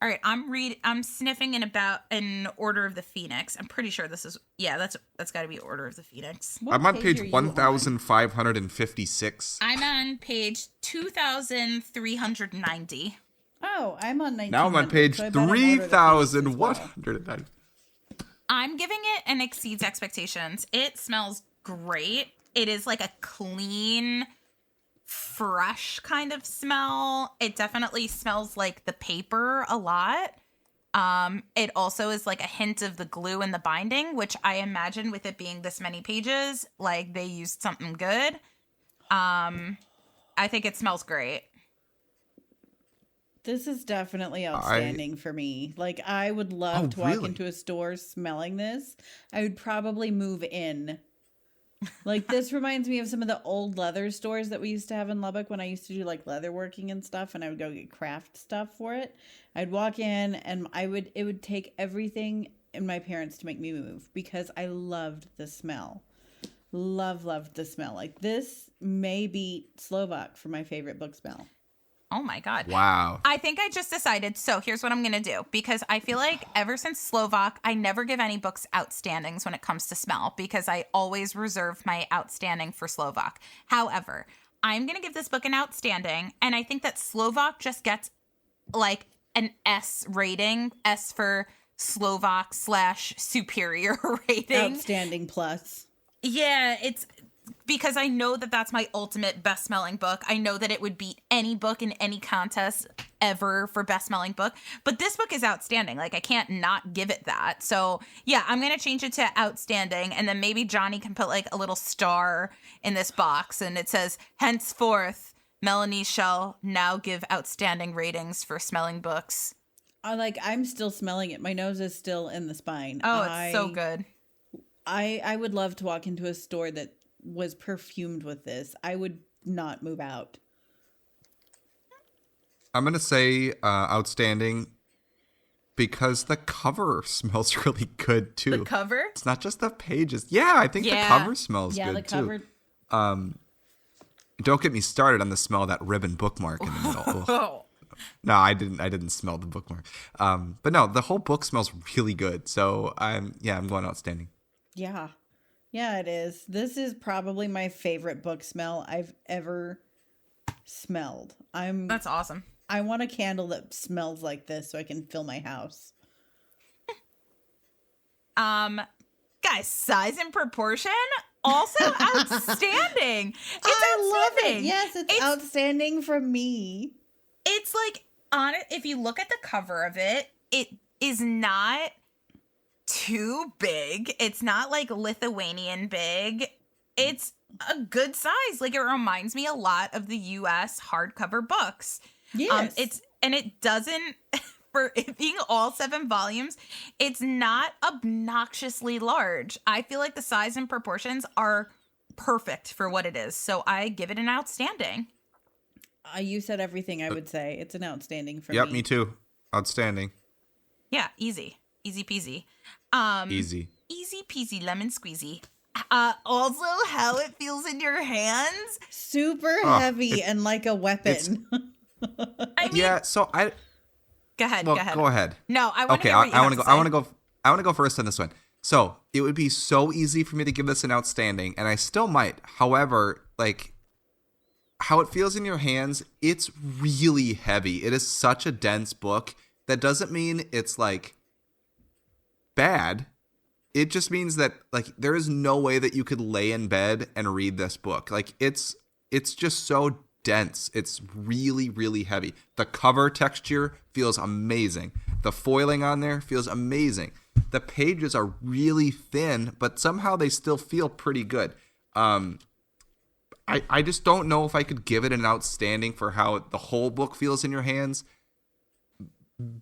All right, I'm sniffing in Order of the Phoenix. I'm pretty sure this is that's got to be Order of the Phoenix. I'm on page 1556. I'm on page 2390. Oh, I'm on 1900. Now I'm on page 3190. I'm giving it an exceeds expectations. It smells great. It is like a clean, fresh kind of smell. It definitely smells like the paper a lot. It also is like a hint of the glue and the binding, which I imagine with it being this many pages, like they used something good. I think it smells great. This is definitely outstanding for me. Like, I would love to walk into a store smelling this. I would probably move in. Like, this reminds me of some of the old leather stores that we used to have in Lubbock when I used to do, like, leather working and stuff, and I would go get craft stuff for it. I'd walk in, and it would take everything in my parents to make me move because I loved the smell. Loved the smell. Like, this may beat Slovak for my favorite book smell. Oh my God. Wow. I think I just decided, so here's what I'm going to do. Because I feel like ever since Slovak, I never give any books outstandings when it comes to smell because I always reserve my outstanding for Slovak. However, I'm going to give this book an outstanding. And I think that Slovak just gets like an S rating. S for Slovak / superior rating. Outstanding plus. Yeah, it's... because I know that that's my ultimate best-smelling book. I know that it would beat any book in any contest ever for best-smelling book. But this book is outstanding. Like, I can't not give it that. So, yeah, I'm going to change it to outstanding. And then maybe Johnny can put, like, a little star in this box. And it says, henceforth, Melanie shall now give outstanding ratings for smelling books. I'm still smelling it. My nose is still in the spine. Oh, it's so good. I would love to walk into a store that was perfumed with this. I would not move out. I'm going to say outstanding because the cover smells really good too. The cover? It's not just the pages. Yeah, I think the cover smells good too. Don't get me started on the smell of that ribbon bookmark in the middle. Oh. No, I didn't smell the bookmark. But no, the whole book smells really good. So I'm going outstanding. Yeah. Yeah, it is. This is probably my favorite book smell I've ever smelled. That's awesome. I want a candle that smells like this so I can fill my house. Guys, size and proportion also outstanding. I love it. Yes, it's outstanding from me. It's like if you look at the cover of it, it is not too big. It's not like Lithuanian big. It's a good size. Like, it reminds me a lot of the US hardcover books. Yes. It doesn't for it being all 7 volumes, it's not obnoxiously large. I feel like the size and proportions are perfect for what it is. So I give it an outstanding. You said everything I would say. It's an outstanding for me. Yep, me too. Outstanding. Yeah, easy. Easy peasy. Easy. Easy peasy lemon squeezy. Also, how it feels in your hands. Super heavy and like a weapon. I mean, Yeah, so I... Go ahead, Well, go ahead. go ahead. No, I want to Okay, hear what you I have want to to go. say. I want to go first on this one. So it would be so easy for me to give this an outstanding, and I still might. However, like how it feels in your hands, it's really heavy. It is such a dense book. That doesn't mean it's like bad. It just means that like there is no way that you could lay in bed and read this book. Like it's just so dense. It's really, really heavy. The cover texture feels amazing. The foiling on there feels amazing. The pages are really thin, but somehow they still feel pretty good. I just don't know if I could give it an outstanding for how the whole book feels in your hands,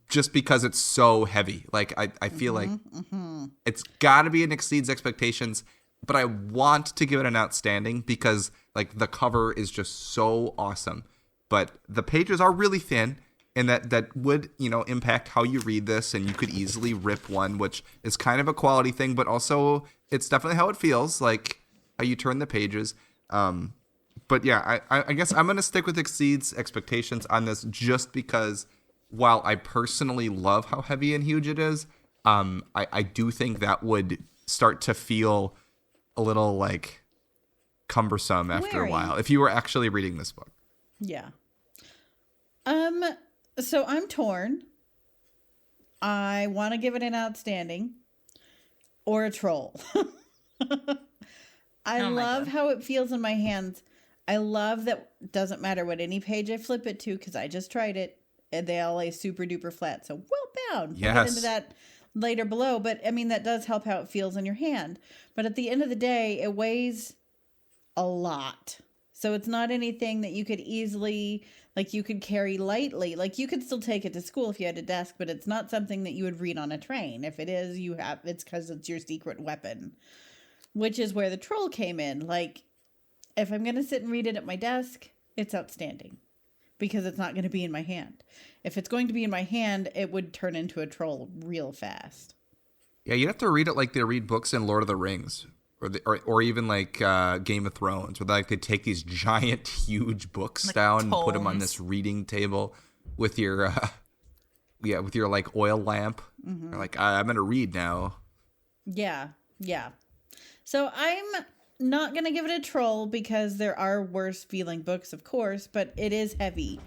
just because it's so heavy. Like I feel like it's got to be an exceeds expectations, but I want to give it an outstanding because like the cover is just so awesome. But the pages are really thin, and that would, you know, impact how you read this, and you could easily rip one, which is kind of a quality thing, but also it's definitely how it feels, like how you turn the pages. But yeah, I guess I'm going to stick with exceeds expectations on this just because while I personally love how heavy and huge it is, I do think that would start to feel a little like cumbersome after a while if you were actually reading this book. Yeah. So I'm torn. I want to give it an outstanding or a troll. I love how it feels in my hands. I love that it doesn't matter what any page I flip it to because I just tried it and they all lay super duper flat. So well bound. Yes. We'll get into that later below. But I mean, that does help how it feels in your hand. But at the end of the day, it weighs a lot. So it's not anything that you could easily, like you could carry lightly. Like you could still take it to school if you had a desk, but it's not something that you would read on a train. If it is, it's because it's your secret weapon, which is where the troll came in. Like if I'm going to sit and read it at my desk, it's outstanding because it's not going to be in my hand. If it's going to be in my hand, it would turn into a troll real fast. Yeah, you'd have to read it like they read books in Lord of the Rings. Or even like Game of Thrones, where like they take these giant, huge books like down and put them on this reading table with your, with your like oil lamp. Mm-hmm. You're like, I'm gonna read now. Yeah. So I'm not gonna give it a troll because there are worse feeling books, of course, but it is heavy.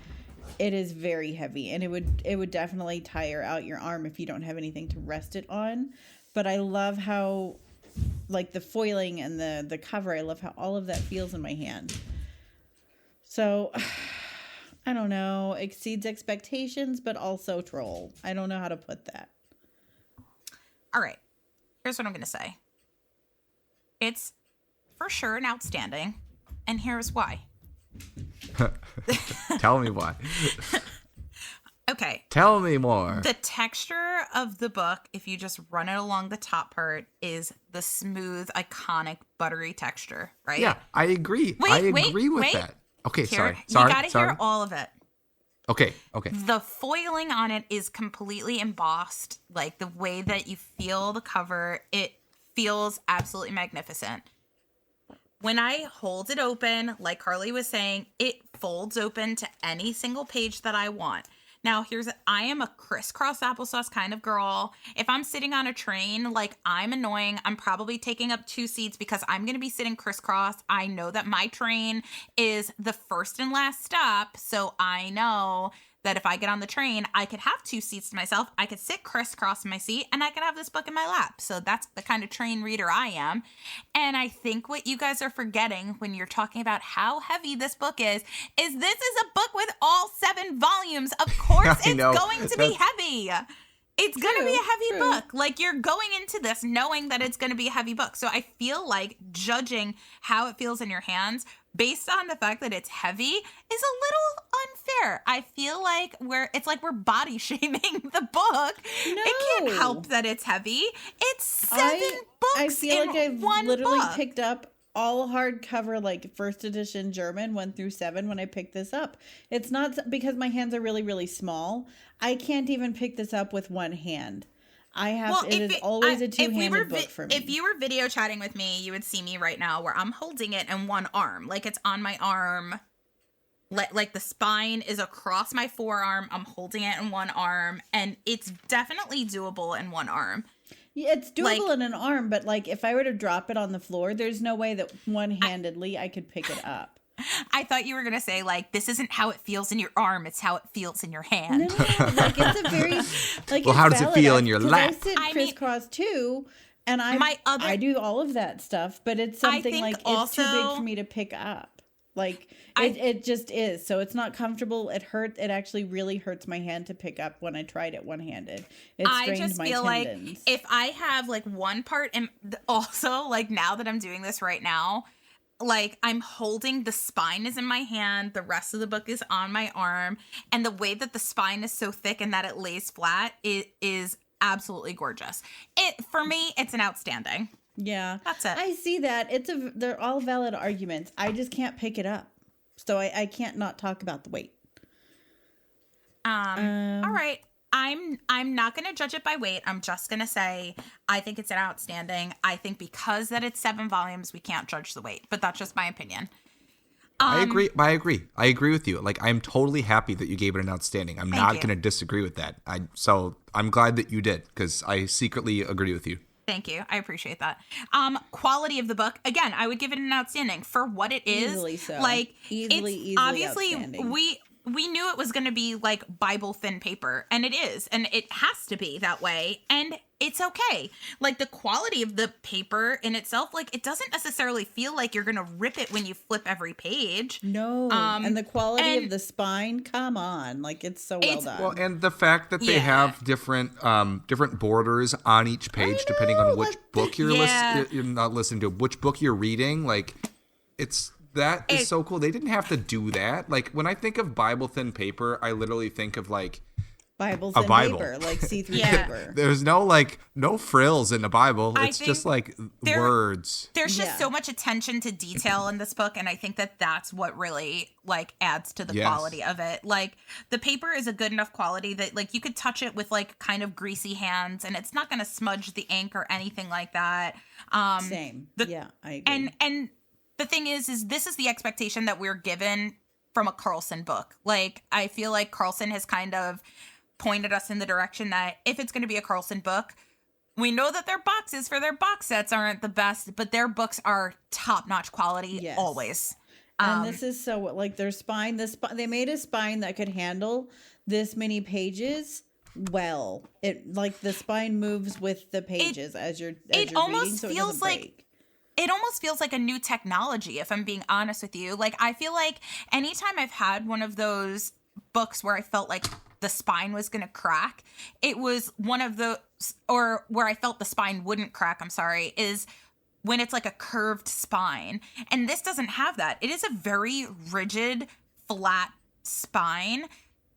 It is very heavy, and it would definitely tire out your arm if you don't have anything to rest it on. But I love how, like the foiling and the cover, I love how all of that feels in my hand. So I don't know, exceeds expectations, but also troll. I don't know how to put that. All right, here's what I'm gonna say. It's for sure an outstanding, and here's why. Tell me why. Okay. Tell me more. The texture of the book, if you just run it along the top part, is the smooth, iconic, buttery texture, right? Yeah, I agree. I agree with that. Okay, sorry. You gotta hear all of it. Okay. The foiling on it is completely embossed. Like the way that you feel the cover, it feels absolutely magnificent. When I hold it open, like Carly was saying, it folds open to any single page that I want. Now, I am a crisscross applesauce kind of girl. If I'm sitting on a train, like I'm annoying, I'm probably taking up 2 seats because I'm going to be sitting crisscross. I know that my train is the first and last stop. So I know that if I get on the train, I could have 2 seats to myself. I could sit crisscross in my seat and I could have this book in my lap. So that's the kind of train reader I am. And I think what you guys are forgetting when you're talking about how heavy this book is this is a book with all 7 volumes. Of course it's going to be heavy. It's going to be a heavy book. Like you're going into this knowing that it's going to be a heavy book. So I feel like judging how it feels in your hands based on the fact that it's heavy is a little unfair. I feel like we're body shaming the book. No. It can't help that it's heavy. It's 7 books I feel in like I've one literally book. picked up all hardcover, like first edition German 1 through 7 when I picked this up. It's not because my hands are really, really small. I can't even pick this up with one hand. It is always a two-handed book for me. If you were video chatting with me, you would see me right now where I'm holding it in one arm. Like it's on my arm. Like the spine is across my forearm. I'm holding it in one arm. And it's definitely doable in one arm. Yeah, it's doable in an arm, but like if I were to drop it on the floor, there's no way that one-handedly I could pick it up. I thought you were going to say, like, this isn't how it feels in your arm. It's how it feels in your hand. No. Like, it's a very, like, well, how does it feel in your lap? I sit crisscross too, and I do all of that stuff, but it's something like it's too big for me to pick up. Like, it just is. So it's not comfortable. It hurt. It actually really hurts my hand to pick up when I tried it one-handed. It strained my tendons. Like if I have, like, one part, and also, like, now that I'm doing this right now, like I'm holding the spine is in my hand, the rest of the book is on my arm, and the way that the spine is so thick and that it lays flat, it is absolutely gorgeous. For me, it's an outstanding. Yeah, that's it. I see that. They're all valid arguments. I just can't pick it up, so I can't not talk about the weight. All right. I'm not going to judge it by weight. I'm just going to say I think it's an outstanding. I think because that it's 7 volumes, we can't judge the weight, but that's just my opinion. I agree with you. Like, I'm totally happy that you gave it an outstanding. I'm not going to disagree with that. So I'm glad that you did, because I secretly agree with you. Thank you. I appreciate that. Quality of the book, again, I would give it an outstanding for what it is. Easily so. Like, easily obviously outstanding. we knew it was going to be like Bible thin paper, and it is, and it has to be that way, and it's okay. Like the quality of the paper in itself, like it doesn't necessarily feel like you're going to rip it when you flip every page. No. And the quality of the spine, come on. Like it's so well done. Well, and the fact that they have different borders on each page depending on which book you're not listening to, which book you're reading, like that is so cool. They didn't have to do that. Like when I think of Bible thin paper, I literally think of like Bibles a and Bible. paper, like see-through paper. There's no frills in the Bible. It's just like words. There's just so much attention to detail in this book, and I think that that's what really like adds to the quality of it. Like the paper is a good enough quality that like you could touch it with like kind of greasy hands, and it's not going to smudge the ink or anything like that. Same. I agree. And the thing is this is the expectation that we're given from a Carlson book. Like, I feel like Carlson has kind of pointed us in the direction that if it's going to be a Carlson book, we know that their boxes for their box sets aren't the best, but their books are top-notch quality always. And this is so, like, their spine, they made a spine that could handle this many pages well. It, like, the spine moves with the pages as you're almost reading, feels like it almost feels like a new technology, if I'm being honest with you. Like, I feel like anytime I've had one of those books where I felt like the spine was going to crack, it was one of the, or where I felt the spine wouldn't crack, is when it's like a curved spine. And this doesn't have that. It is a very rigid, flat spine,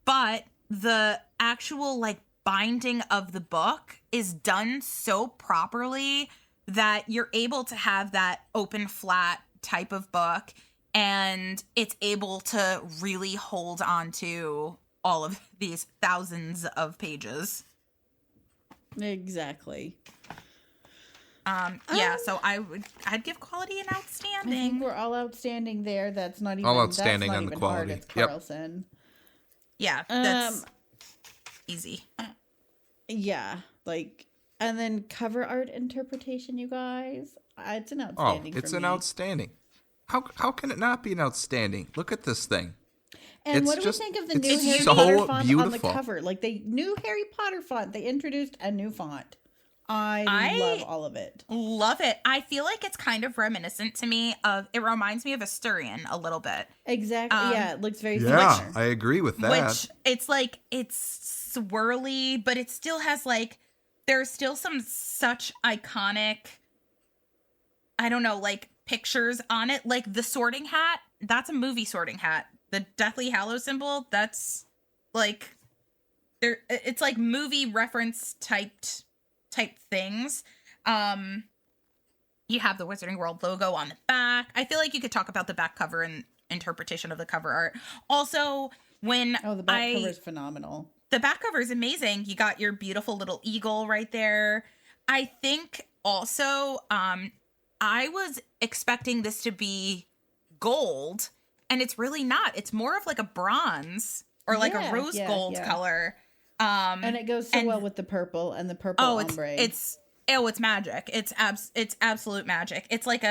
but the actual like binding of the book is done so properly that you're able to have that open, flat type of book, and it's able to really hold on to all of these thousands of pages. Exactly. So I'd give quality an outstanding. I think we're all outstanding there. That's not even all outstanding on the quality. Hard. It's Carlson. Yeah, that's easy. Yeah, like, and then cover art interpretation, you guys. It's an outstanding. It's an outstanding. How can it not be an outstanding? Look at this thing. And what do we think of the new Harry Potter font on the cover? Like the new Harry Potter font, they introduced a new font. I love all of it. Love it. I feel like it's kind of reminiscent to me of, it reminds me of Asturian a little bit. Exactly. Yeah, it looks very similar. Yeah, I agree with that. Which, it's like, it's swirly, but it still has like, there's still some such iconic, I don't know, like pictures on it. Like the Sorting Hat, that's a movie Sorting Hat. The Deathly Hallows symbol, that's like it's like movie reference type things. You have the Wizarding World logo on the back. I feel like you could talk about the back cover and interpretation of the cover art. Also, the back cover is phenomenal. The back cover is amazing. You got your beautiful little eagle right there. I think also, I was expecting this to be gold, and it's really not. It's more of like a bronze or like a rose gold color. And it goes so well with the purple and the purple ombre. It's magic. It's absolute magic. It's like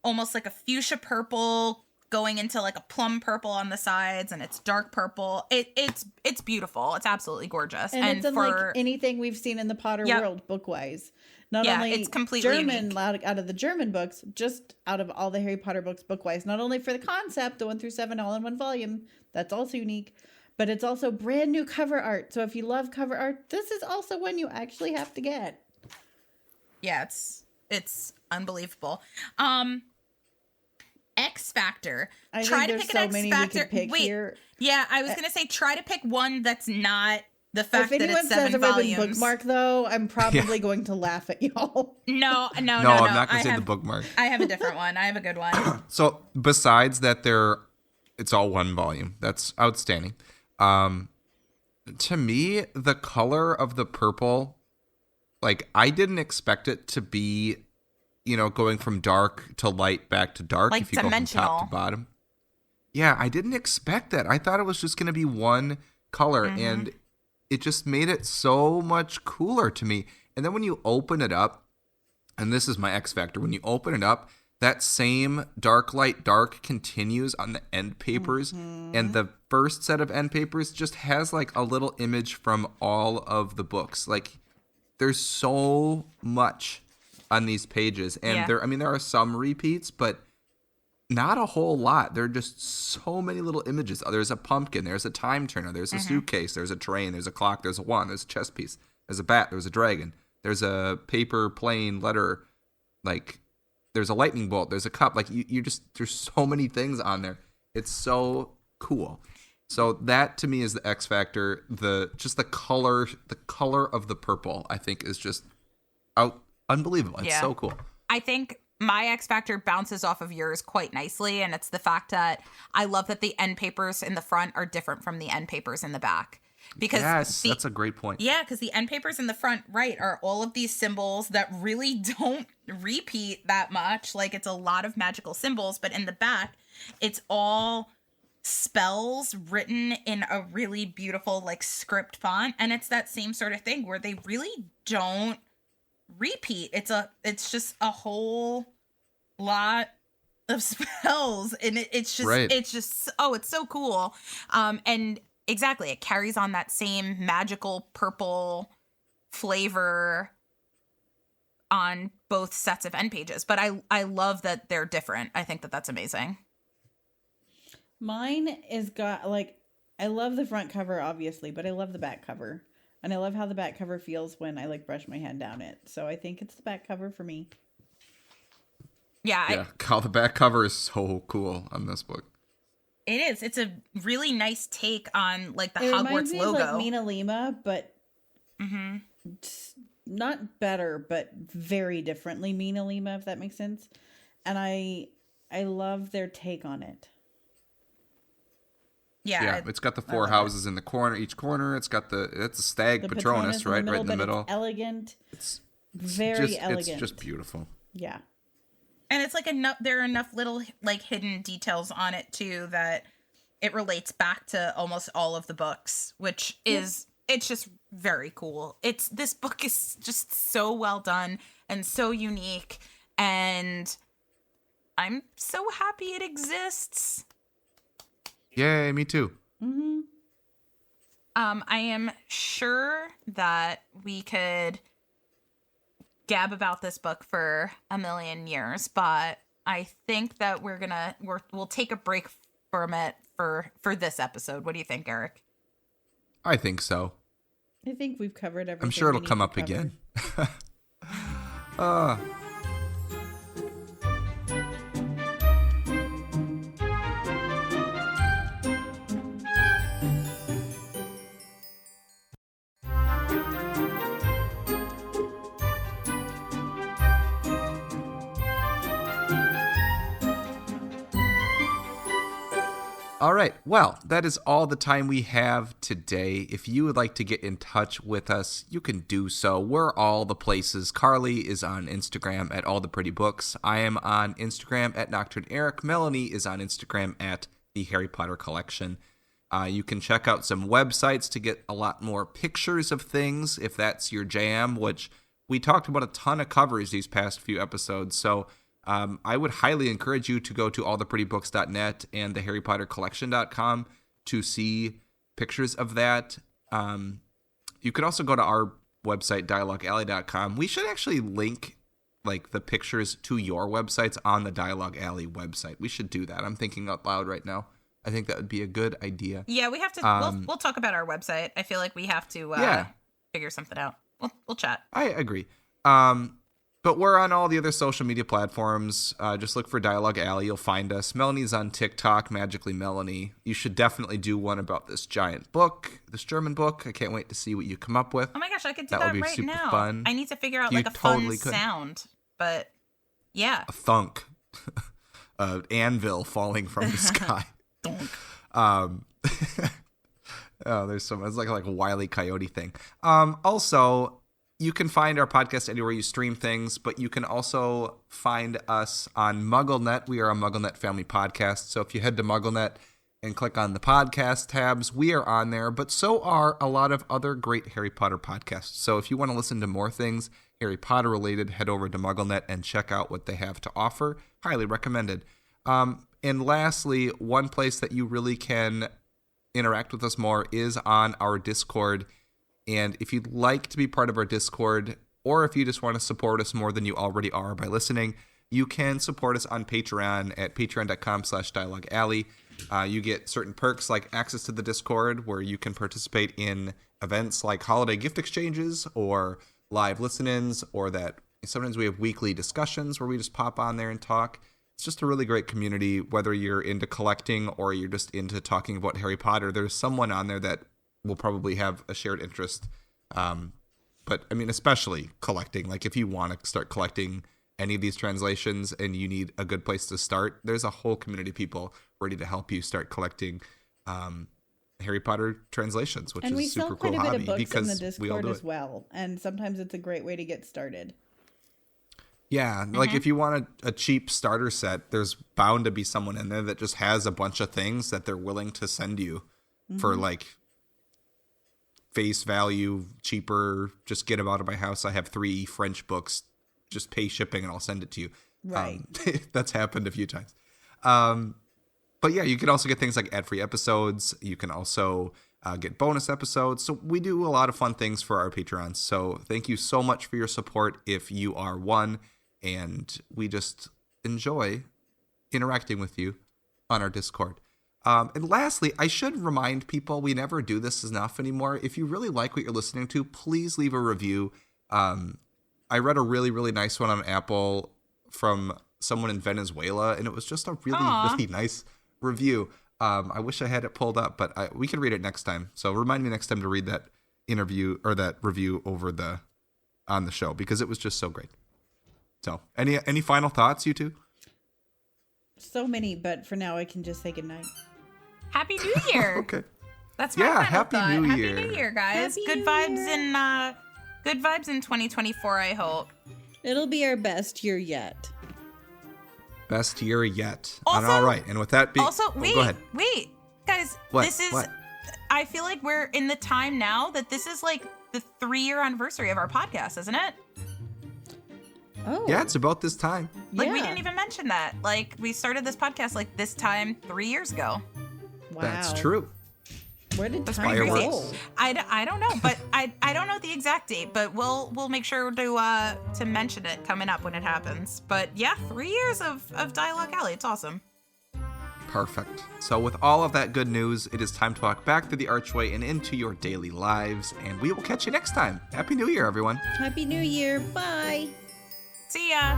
almost like a fuchsia purple going into like a plum purple on the sides, and it's dark purple. It's beautiful. It's absolutely gorgeous. And it's unlike anything we've seen in the Potter world book-wise. Not only it's completely German out of the German books, just out of all the Harry Potter books book-wise. Not only for the concept, the 1 through 7 all in one volume, that's also unique, but it's also brand new cover art. So if you love cover art, this is also one you actually have to get. Yeah, it's unbelievable. X Factor. I think there's so many we could pick here. Yeah, I was gonna say try to pick one that's not the fact that it's 7 volumes. If anyone says a ribbon bookmark, though, I'm probably going to laugh at y'all. No, I'm not gonna say the bookmark. I have a different one. I have a good one. So besides that, it's all one volume. That's outstanding. To me, the color of the purple, like I didn't expect it to be, going from dark to light back to dark, like if you go from top to bottom. Yeah, I didn't expect that. I thought it was just going to be one color, and it just made it so much cooler to me. And then when you open it up, and this is my X factor, when you open it up, that same dark, light, dark continues on the end papers, and the first set of end papers just has like a little image from all of the books. Like, there's so much on these pages, and there are some repeats, but not a whole lot. There are just so many little images. There's a pumpkin, there's a time turner, there's a suitcase, there's a train, there's a clock, there's a wand, there's a chess piece, there's a bat, there's a dragon, there's a paper plane letter, like there's a lightning bolt, there's a cup. Like there's so many things on there. It's so cool. So that to me is the X factor. The color of the purple, I think, is just unbelievable. It's so cool. I think my X factor bounces off of yours quite nicely, and it's the fact that I love that the end papers in the front are different from the end papers in the back. Because that's a great point. Yeah, because the end papers in the front right are all of these symbols that really don't repeat that much. Like, it's a lot of magical symbols, but in the back, it's all spells written in a really beautiful like script font, and it's that same sort of thing where they really don't repeat. It's just a whole lot of spells, and it's so cool. And exactly, it carries on that same magical purple flavor on both sets of end pages, but I love that they're different. I think that that's amazing. Mine is got like, I love the front cover obviously, but I love the back cover. And I love how the back cover feels when I like brush my hand down it. So I think it's the back cover for me. Yeah. How the back cover is so cool on this book. It is. It's a really nice take on like the Hogwarts logo. It reminds me of like Mina Lima, but not better, but very differently Mina Lima, if that makes sense. And I love their take on it. Yeah, it's got the 4 houses in the corner, each corner. It's got it's a stag Patronus right in the middle. It's elegant. It's very elegant. It's just beautiful. Yeah. And it's like there are enough little like hidden details on it too that it relates back to almost all of the books, which is it's just very cool. This book is just so well done and so unique, and I'm so happy it exists. Yay, me too. I am sure that we could gab about this book for a million years, but I think that we'll take a break from it for this episode. What do you think, Eric? I think so. I think we've covered everything. I'm sure it'll come up again. All right. Well, that is all the time we have today. If you would like to get in touch with us, you can do so. We're all the places. Carly is on Instagram at All the Pretty Books. I am on Instagram at Nocturne Erik. Melanie is on Instagram at The Harry Potter Collection. You can check out some websites to get a lot more pictures of things if that's your jam, which we talked about a ton of covers these past few episodes. So I would highly encourage you to go to alltheprettybooks.net and theharrypottercollection.com to see pictures of that. You could also go to our website, dialoguealley.com. We should actually link like the pictures to your websites on the Dialogue Alley website. We should do that. I'm thinking out loud right now. I think that would be a good idea. Yeah, we have to. We'll talk about our website. I feel like we have to figure something out. We'll chat. I agree. But we're on all the other social media platforms. Just look for Dialogue Alley. You'll find us. Melanie's on TikTok, Magically Melanie. You should definitely do one about this giant book, this German book. I can't wait to see what you come up with. Oh my gosh, I could do that would be right super now. fun. I need to figure out You like a totally fun could. sound. But yeah. A thunk. Anvil falling from the sky. There's some. It's like a Wile E. Coyote thing. Also, you can find our podcast anywhere you stream things, but you can also find us on MuggleNet. We are a MuggleNet family podcast. So if you head to MuggleNet and click on the podcast tabs, we are on there. But so are a lot of other great Harry Potter podcasts. So if you want to listen to more things Harry Potter related, head over to MuggleNet and check out what they have to offer. Highly recommended. And lastly, one place that you really can interact with us more is on our Discord. And if you'd like to be part of our Discord, or if you just want to support us more than you already are by listening, you can support us on Patreon at patreon.com/dialoguealley. You get certain perks like access to the Discord, where you can participate in events like holiday gift exchanges or live listen-ins, or that sometimes we have weekly discussions where we just pop on there and talk. It's just a really great community, whether you're into collecting or you're just into talking about Harry Potter. There's someone on there that will probably have a shared interest. But I mean, especially collecting. Like if you want to start collecting any of these translations and you need a good place to start, there's a whole community of people ready to help you start collecting Harry Potter translations, which is a super cool hobby. And we sell quite a bit of books in the we all Discord do as well. And sometimes it's a great way to get started. Yeah, like if you want a cheap starter set, there's bound to be someone in there that just has a bunch of things that they're willing to send you for like face value, cheaper. Just get them out of my house. I have 3 French books. Just pay shipping and I'll send it to you. Right. That's happened a few times. But yeah, you can also get things like ad-free episodes. You can also get bonus episodes. So we do a lot of fun things for our Patreons. So thank you so much for your support if you are one. And we just enjoy interacting with you on our Discord. And lastly, I should remind people, we never do this enough anymore. If you really like what you're listening to, please leave a review. I read a really, really nice one on Apple from someone in Venezuela, and it was just a really, really nice review. I wish I had it pulled up, but we can read it next time. So remind me next time to read that interview or that review on the show, because it was just so great. So, any final thoughts, you two? So many, but for now I can just say goodnight. Happy New Year. Okay. That's my final Happy thought. New Happy Year. New Year, guys. Happy Good New vibes good vibes in 2024, I hope. It'll be our best year yet. Best year yet. Also, all right. And with that being... go ahead. Wait. Guys, What? this is... What? I feel like we're in the time now that this is like the 3-year anniversary of our podcast, isn't it? Oh. Yeah, it's about this time. Like, we didn't even mention that. Like, we started this podcast like this time 3 years ago. Wow. That's true. Where did That's time pretty go? crazy. I don't know, but I don't know the exact date, but we'll make sure to mention it coming up when it happens. But yeah, 3 years of Dialogue Alley. It's awesome. Perfect. So with all of that good news, it is time to walk back through the archway and into your daily lives, and we will catch you next time. Happy New Year, everyone. Happy New Year. Bye. See ya.